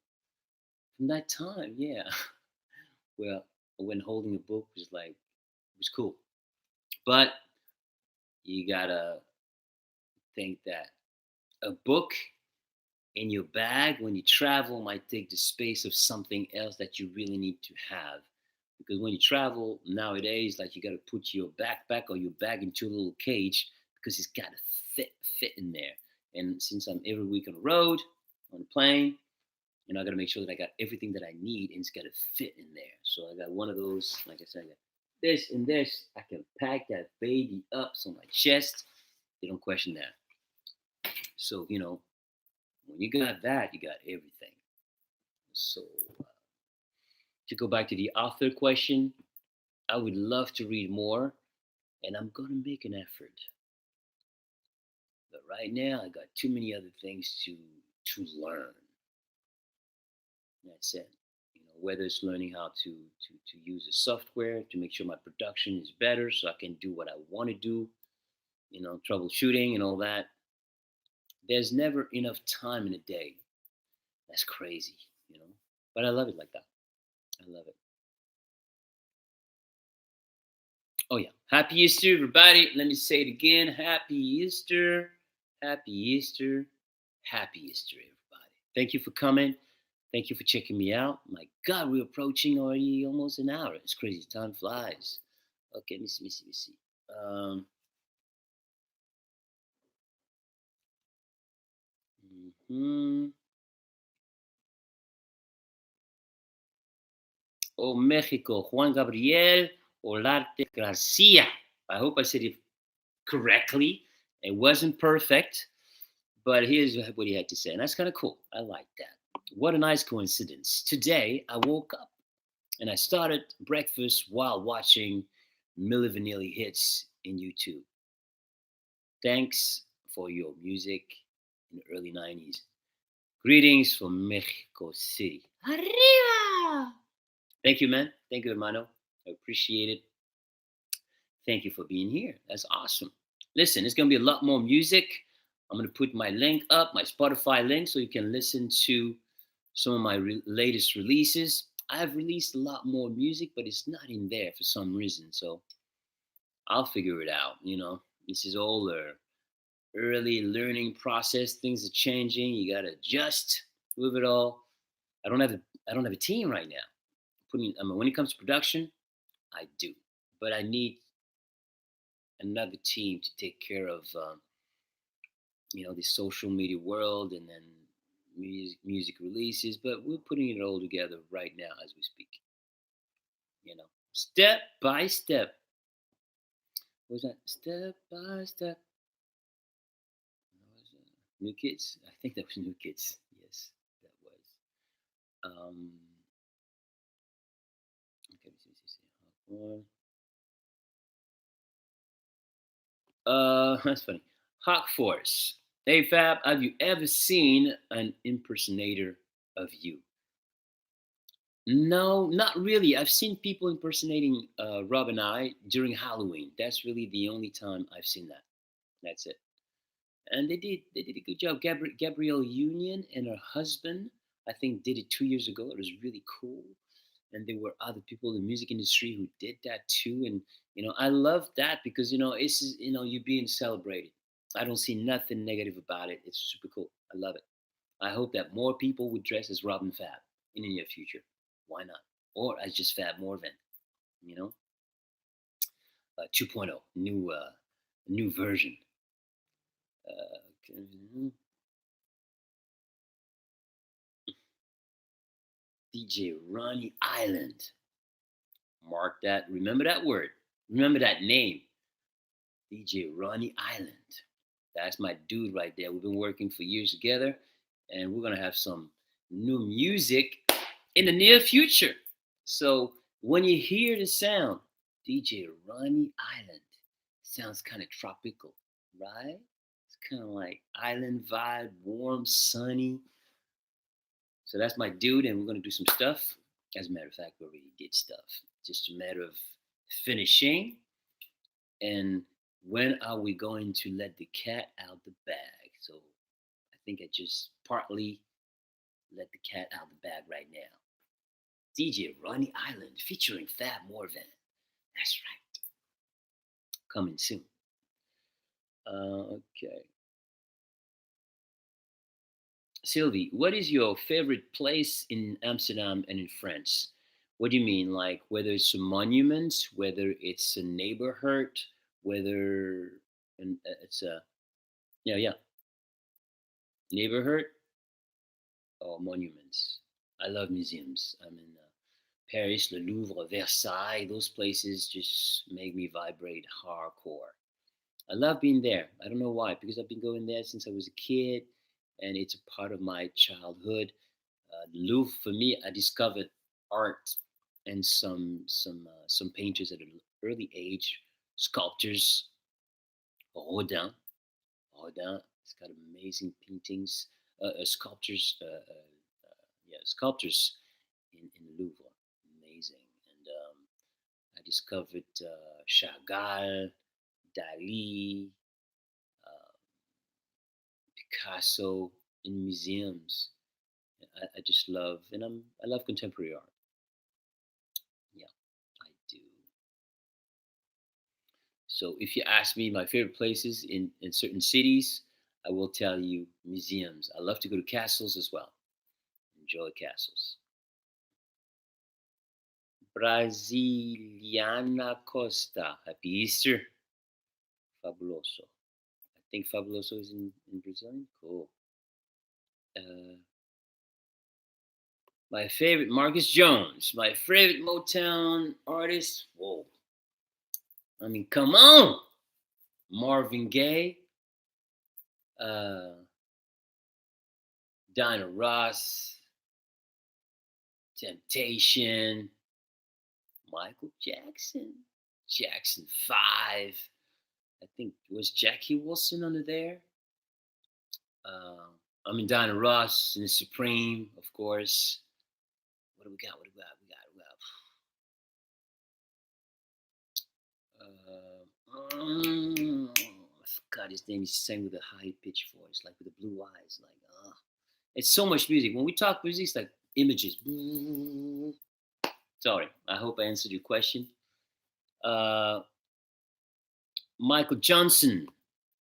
that time, yeah. Well, when holding a book was like it was cool, but you gotta think that a book in your bag when you travel might take the space of something else that you really need to have. Because when you travel nowadays, like you got to put your backpack or your bag into a little cage because it's got to fit in there. And since I'm every week on the road, on the plane, I got to make sure that I got everything that I need and it's got to fit in there. So I got one of those, like I said, I got this and this. I can pack that baby up on my chest. They don't question that. So, when you got that, you got everything. So, to go back to the author question, I would love to read more, and I'm going to make an effort. But right now, I got too many other things to learn. That's it. Whether it's learning how to use the software to make sure my production is better, so I can do what I want to do. Troubleshooting and all that. There's never enough time in a day. That's crazy. But I love it like that. I love it. Oh yeah. Happy Easter, everybody. Let me say it again. Happy Easter. Happy Easter. Happy Easter, everybody. Thank you for coming. Thank you for checking me out. My God, we're approaching already almost an hour. It's crazy. Time flies. Okay, let me see. Mhm. Oh, Mexico, Juan Gabriel Olarte Garcia. I hope I said it correctly. It wasn't perfect, but here's what he had to say. And that's kind of cool. I like that. What a nice coincidence. Today, I woke up and I started breakfast while watching Milli Vanilli hits in YouTube. Thanks for your music in the early 90s. Greetings from Mexico City. Arriba! Thank you, man. Thank you, hermano. I appreciate it. Thank you for being here. That's awesome. Listen, it's going to be a lot more music. I'm going to put my link up, my Spotify link, so you can listen to some of my latest releases. I have released a lot more music, but it's not in there for some reason. So I'll figure it out. This is all a early learning process. Things are changing. You got to adjust with it all. I don't have a team right now. When it comes to production, I do, but I need another team to take care of the social media world and then music releases. But we're putting it all together right now as we speak. Step by step. What was that? Step by step. New Kids. I think that was New Kids. Yes, that was. Okay, that's funny. Hawk Force. Hey Fab, have you ever seen an impersonator of you? No, not really. I've seen people impersonating Rob and I during Halloween. That's really the only time I've seen that. That's it. And they did a good job. Gabrielle Union and her husband, I think, did it 2 years ago. It was really cool. And there were other people in the music industry who did that too. And I love that because it's you're being celebrated. I don't see nothing negative about it. It's super cool. I love it. I hope that more people would dress as Robin Fab in the near future. Why not? Or as just Fab Morvan, you know, 2.0, new version. DJ Ronnie Island. Mark that. Remember that word. Remember that name. DJ Ronnie Island. That's my dude right there. We've been working for years together, and we're gonna have some new music in the near future. So when you hear the sound, DJ Ronnie Island sounds kind of tropical, right? It's kind of like island vibe, warm, sunny. So that's my dude, and we're gonna do some stuff. As a matter of fact, we already did stuff. Just a matter of finishing. And when are we going to let the cat out the bag? So I think I just partly let the cat out the bag right now. DJ Ronnie Island featuring Fab Morvan. That's right. Coming soon. Okay. Sylvie, what is your favorite place in Amsterdam and in France? What do you mean? Like whether it's a monument, whether it's a neighborhood, whether it's a yeah neighborhood or monuments? I love museums. I'm in Paris, Le Louvre, Versailles. Those places just make me vibrate hardcore. I love being there. I don't know why, because I've been going there since I was a kid, and it's a part of my childhood. The Louvre, for me, I discovered art and some painters at an early age, sculptors. Rodin, Rodin, it's got amazing paintings, sculptures, yeah, sculptures in the Louvre, amazing. And I discovered Chagall, Dali, uh, Picasso in museums. I just love, and I love contemporary art. Yeah, I do. So if you ask me my favorite places in certain cities, I will tell you museums. I love to go to castles as well. Enjoy castles. Brasiliana Costa. Happy Easter. Fabuloso. I think Fabuloso is in Brazilian. Cool. Uh, my favorite Marcus Jones. My favorite Motown artist. Whoa. I mean, come on. Marvin Gaye. Uh, Diana Ross. Temptation. Michael Jackson. Jackson 5. I think was Jackie Wilson under there. Uh, I mean Diana Ross and the Supreme, of course. What do we got? What do we got? I forgot his name. He sang with a high pitched voice, like with the blue eyes. Like, it's so much music. When we talk music, it's like images. Sorry. I hope I answered your question. Uh, Michael Johnson.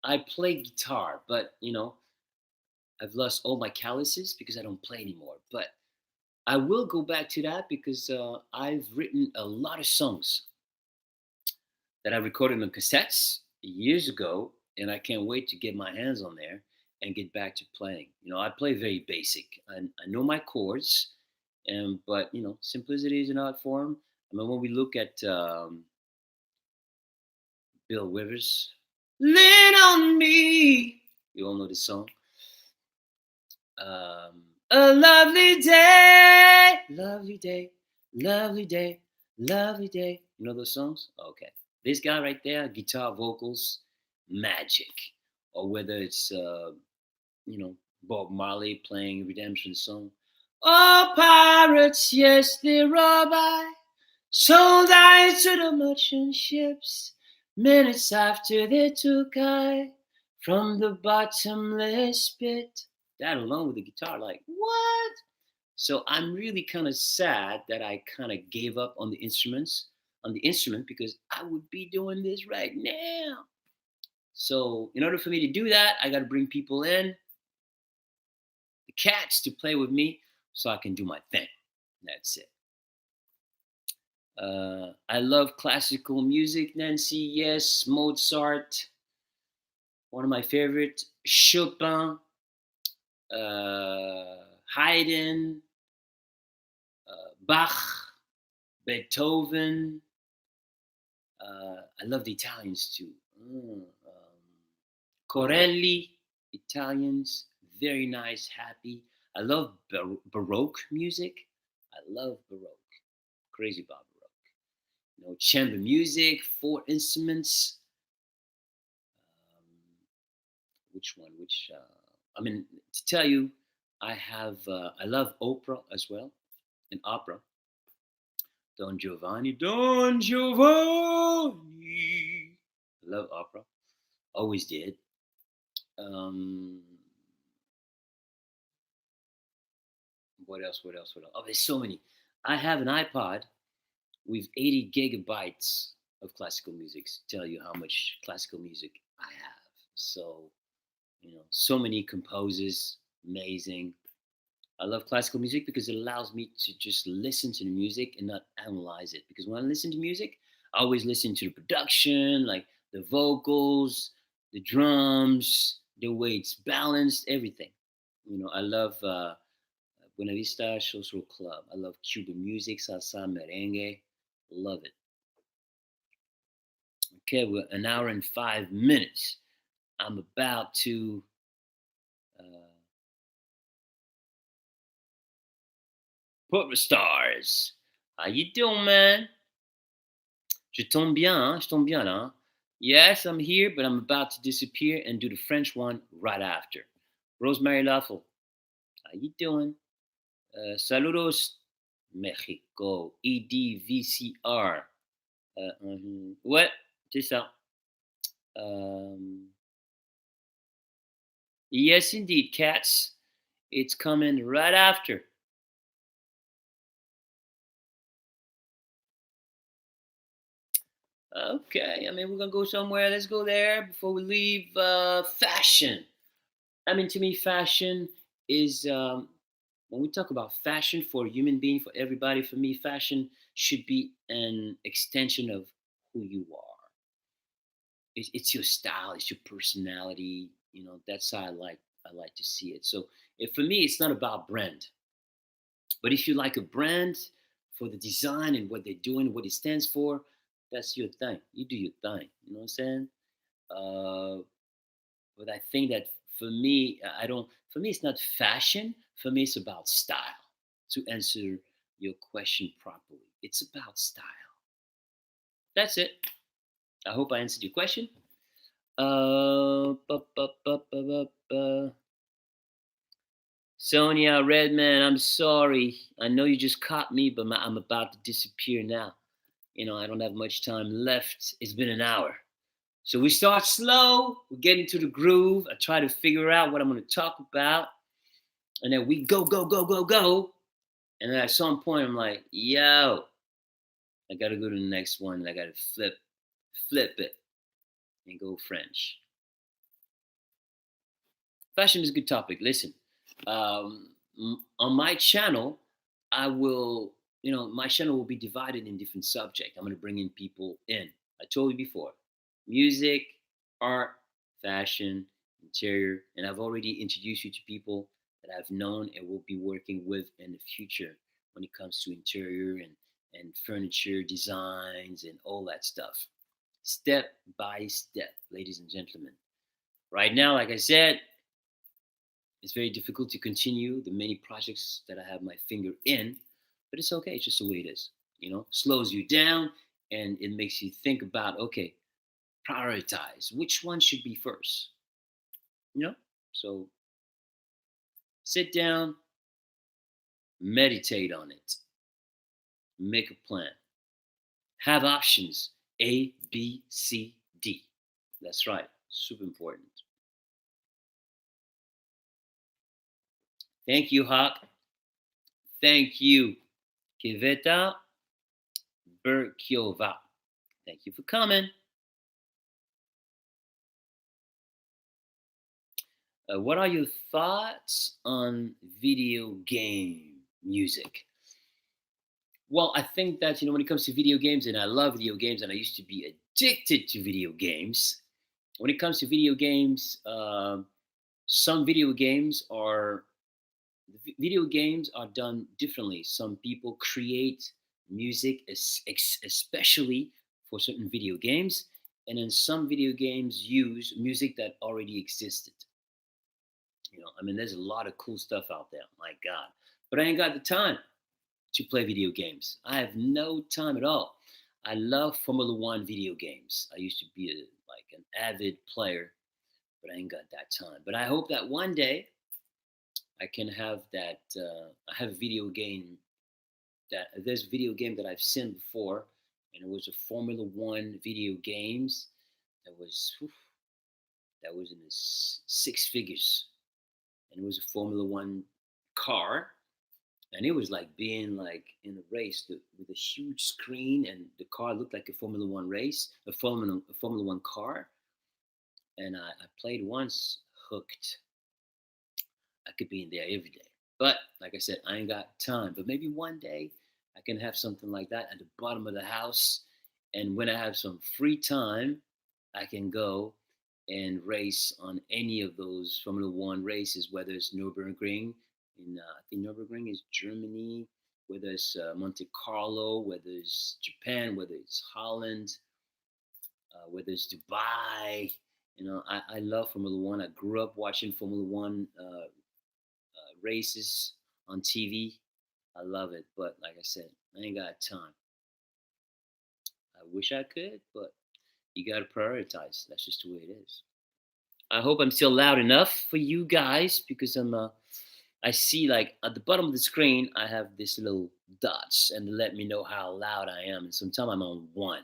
I play guitar, but I've lost all my calluses because I don't play anymore. But I will go back to that because I've written a lot of songs that I recorded on cassettes years ago, and I can't wait to get my hands on there and get back to playing. I play very basic. I know my chords, but simplicity is an art form. I mean, when we look at Bill Withers, "Lean on Me," you all know the song. A lovely day, lovely day, lovely day, lovely day. You know those songs? Okay. This guy right there, guitar, vocals, magic. Or whether it's, Bob Marley playing Redemption song. Oh, pirates, yes, they rob I. Sold I to the merchant ships. Minutes after they took I from the bottomless pit. That alone with the guitar, like, what? So I'm really kind of sad that I kind of gave up on the instrument, because I would be doing this right now. So in order for me to do that, I got to bring people in, the cats, to play with me so I can do my thing. That's it. I love classical music, Nancy. Yes, Mozart. One of my favorite, Chopin, Haydn, Bach, Beethoven. I love the Italians too. Corelli, Italians, very nice, happy. I love Baroque music. I love Baroque. crazy about Baroque. Chamber music, four instruments. Um, which one? I mean, to tell you, I love opera as well, and opera. Don Giovanni, Don Giovanni. I love opera. Always did. Um, what else? What else? What else? Oh, there's so many. I have an iPod with 80 gigabytes of classical music to tell you how much classical music I have. So, so many composers, amazing. I love classical music because it allows me to just listen to the music and not analyze it. Because when I listen to music, I always listen to the production, like the vocals, the drums, the way it's balanced, everything. I love Buena Vista Social Club. I love Cuban music, salsa, merengue. Love it. Okay, we're an hour and 5 minutes. I'm about to put the stars. How you doing, man? Je tombe bien, hein? Je tombe bien, là. Hein? Yes, I'm here, but I'm about to disappear and do the French one right after. Rosemary Luffle, how you doing? Saludos, Mexico. EDVCR. Ouais, c'est ça. Yes, indeed, cats. It's coming right after. Okay, I mean, we're gonna go somewhere. Let's go there before we leave. Fashion. I mean, to me, fashion is when we talk about fashion for a human being, for everybody. For me, fashion should be an extension of who you are. It's your style, it's your personality. That's how I like to see it. So, for me, it's not about brand, but if you like a brand for the design and what they're doing, what it stands for, that's your thing. You do your thing. You know what I'm saying? Uh, but I think that for me, I don't. For me, it's not fashion. For me, it's about style. To answer your question properly, it's about style. That's it. I hope I answered your question. Ba, ba, ba, ba, ba, ba. Sonia Redman, I'm sorry. I know you just caught me, but I'm about to disappear now. I don't have much time left. It's been an hour. So we start slow, we get into the groove. I try to figure out what I'm going to talk about. And then we go, go, go, go, go. And then at some point, I'm like, yo, I got to go to the next one. And I got to flip it and go French. Fashion is a good topic. Listen, on my channel, my channel will be divided in different subjects. I'm going to bring in people in. I told you before, music, art, fashion, interior, and I've already introduced you to people that I've known and will be working with in the future when it comes to interior and furniture designs and all that stuff. Step by step, ladies and gentlemen. Right now, like I said, it's very difficult to continue the many projects that I have my finger in, but it's okay. It's just the way it is. Slows you down and it makes you think about, okay, prioritize which one should be first. So sit down, meditate on it, make a plan, have options A, B, C, D. That's right, super important. Thank you, Hawk. Thank you, Kiveta Berkiova. Thank you for coming. What are your thoughts on video game music? Well, I think that when it comes to video games, and I love video games, and I used to be addicted to video games. When it comes to video games, some video games are done differently. Some people create music especially for certain video games, and then some video games use music that already existed. There's a lot of cool stuff out there. My God, but I ain't got the time. to play video games. I have no time at all. I love Formula One video games. I used to be like an avid player, but I ain't got that time. But I hope that one day I can have that. I have a video game that there's a video game that I've seen before, and it was a Formula One video games that was in the six figures, and it was a Formula One car, and it was like being like in a race with a huge screen, and the car looked like a Formula One race, a Formula One car, and I played once, hooked. I could be in there every day. But like I said, I ain't got time. But maybe one day I can have something like that at the bottom of the house. And when I have some free time, I can go and race on any of those Formula One races, whether it's Nürburgring, I think Nürburgring is Germany, whether it's Monte Carlo, whether it's Japan, whether it's Holland, whether it's Dubai. I love Formula One. I grew up watching Formula One races on TV. I love it, but like I said, I ain't got time. I wish I could, but you got to prioritize. That's just the way it is. I hope I'm still loud enough for you guys because I see like at the bottom of the screen I have this little dots and they let me know how loud I am. And sometimes I'm on one,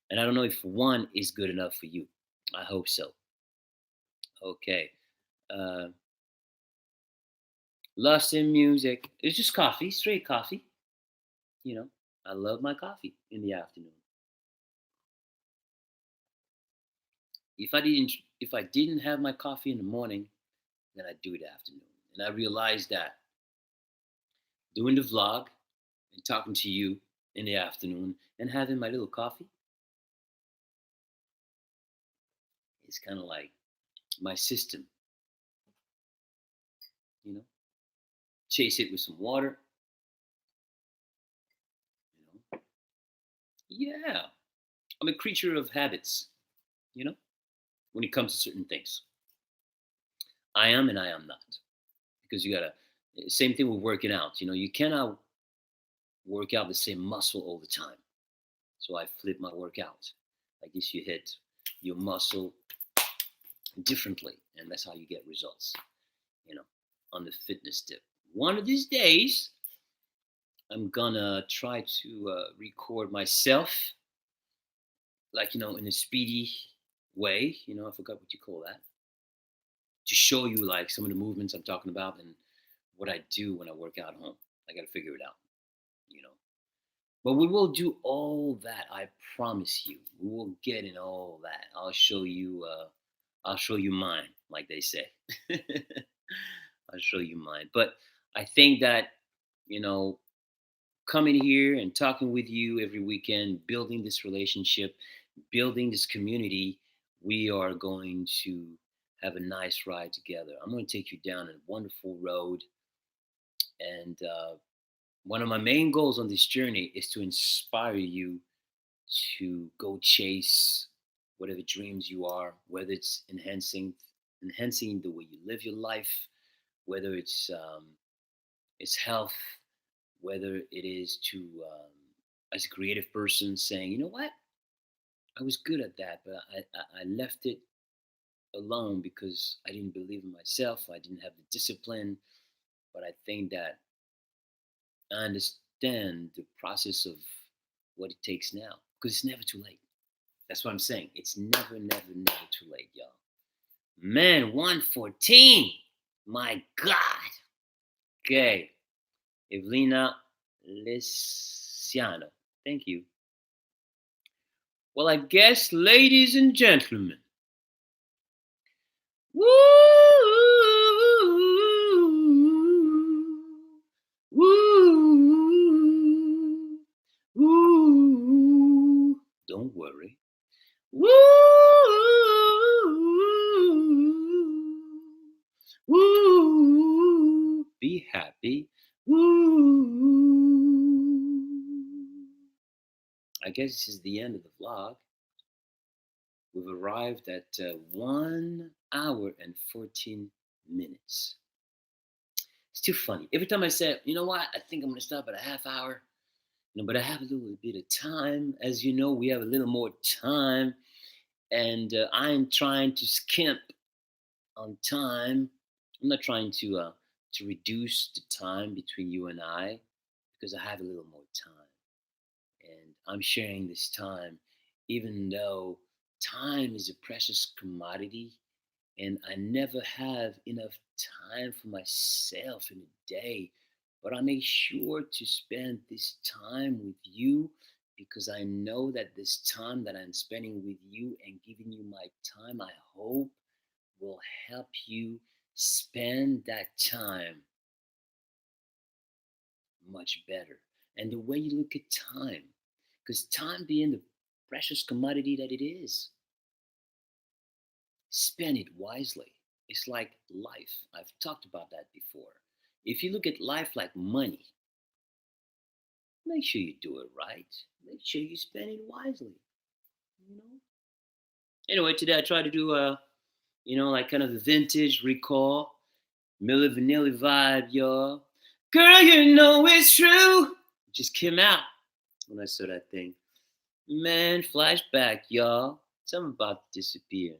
and I don't know if one is good enough for you. I hope so. Okay. Uh, Lost in music. It's just coffee, straight coffee. I love my coffee in the afternoon. If I didn't have my coffee in the morning, then I'd do it afternoon. And I realized that doing the vlog and talking to you in the afternoon and having my little coffee is kind of like my system, you know. Chase it with some water, you know. Yeah. I'm a creature of habits, you know, when it comes to certain things. I am and I am not. Because you gotta same thing with working out. You cannot work out the same muscle all the time. So I flip my workout. I guess you hit your muscle differently, and that's how you get results, you know, on the fitness tip. One of these days, I'm gonna try to record myself, like, in a speedy way. I forgot what you call that. To show you, like, some of the movements I'm talking about and what I do when I work out at home. I gotta figure it out, you know. But we will do all that. I promise you. We will get in all that. I'll show you. I'll show you mine, like they say. I'll show you mine. But I think that you know, coming here and talking with you every weekend, building this relationship, building this community, we are going to have a nice ride together. I'm going to take you down a wonderful road, and one of my main goals on this journey is to inspire you to go chase whatever dreams you are, whether it's enhancing the way you live your life, whether it's health, whether it is to as a creative person saying, you know what, I was good at that, but I left it alone because I didn't believe in myself. I didn't have the discipline. But I think that I understand the process of what it takes now because it's never too late. That's what I'm saying. It's never, never, never too late, y'all. Man, 114. My God. Okay. Evelina Lesiano. Thank you. Well, I guess, ladies and gentlemen, woo, woo, woo. Don't worry. Woo, woo. Be happy. Woo. I guess this is the end of the vlog. We've arrived at 1 hour and 14 minutes. too funny. Every time I say, you know what, I think I'm gonna stop at a half hour. But I have a little bit of time. As you know, we have a little more time, and I'm trying to skimp on time. I'm not trying to reduce the time between you and I because I have a little more time, and I'm sharing this time, even though time is a precious commodity, and I never have enough time for myself in a day. But I make sure to spend this time with you because I know that this time that I'm spending with you and giving you my time, I hope will help you spend that time much better. And the way you look at time, because time being the precious commodity that it is, spend it wisely. It's like life. I've talked about that before. If you look at life like money, make sure you do it right. Make sure you spend it wisely. You know. Anyway, today I tried to do like kind of a vintage recall, Milli Vanilli vibe, y'all. Girl, you know it's true. It just came out when I saw that thing. Man, flashback, y'all. Something about to disappear.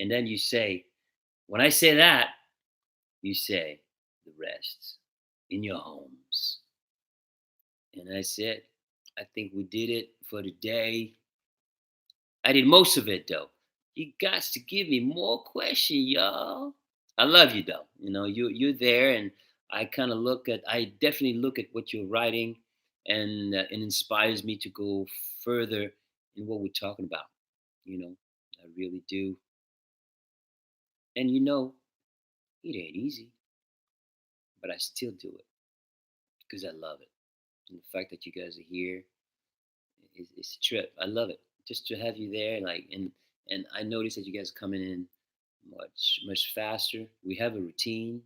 And then you say, when I say that, you say the rest in your homes. And I said, I think we did it for today. I did most of it though. You got to give me more questions, y'all. I love you though. You're there, and I definitely look at what you're writing, and it inspires me to go further in what we're talking about. You know, I really do. And it ain't easy, but I still do it because I love it. And the fact that you guys are here is a trip. I love it. Just to have you there, and I notice that you guys are coming in much faster. We have a routine.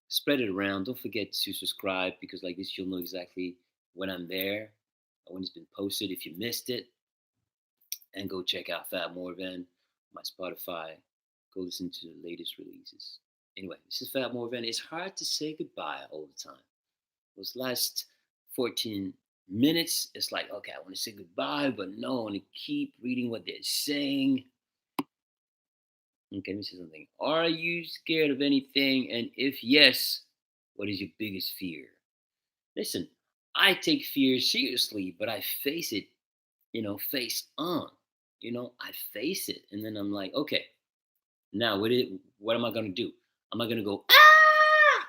Spread it around. Don't forget to subscribe because like this you'll know exactly when I'm there, when it's been posted. If you missed it, and go check out Fab Morvan, my Spotify. Go listen to the latest releases. Anyway, this is Fab Morvan. It's hard to say goodbye all the time. Those last 14 minutes, it's like, okay, I want to say goodbye, but no, I want to keep reading what they're saying. Okay, let me say something. Are you scared of anything? And if yes, what is your biggest fear? Listen, I take fear seriously, but I face it, face on. I face it. And then I'm like, okay, now what am I going to do? Am I going to go, ah?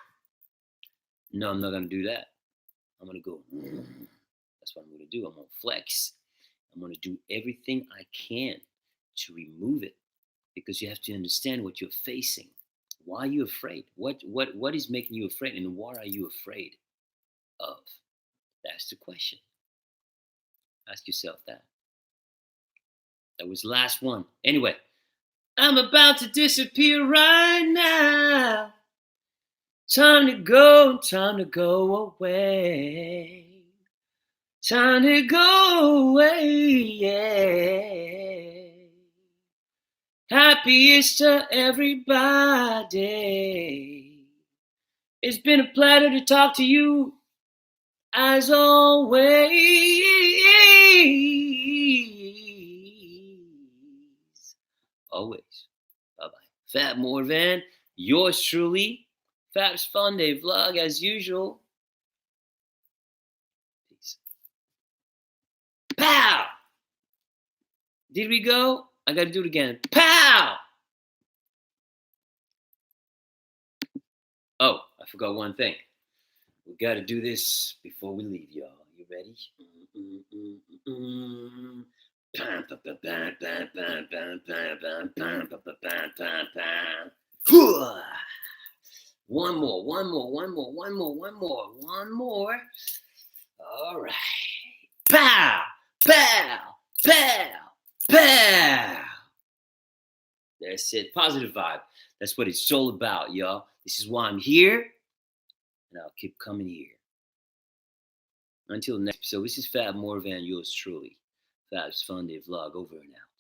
No, I'm not going to do that. I'm going to go, that's what I'm going to do. I'm going to flex. I'm going to do everything I can to remove it because you have to understand what you're facing. Why are you afraid? What is making you afraid, and what are you afraid of? That's the question. Ask yourself that. That was the last one. Anyway, I'm about to disappear right now. Time to go away. Time to go away, yeah. Happy Easter, everybody. It's been a pleasure to talk to you, as always. Always. Bye-bye. Fab Morvan, yours truly. Fab's Funday vlog, as usual. Peace. Pow! Did we go? I gotta do it again. Pow! Oh, I forgot one thing. We gotta do this before we leave, y'all. You ready? One more. All right. Pow! Pow! Pow! Pow! That's it. Positive vibe. That's what it's all about, y'all. This is why I'm here, and I'll keep coming here. Until next episode, this is Fab Morvan, yours truly. Fab's Funday vlog over and out.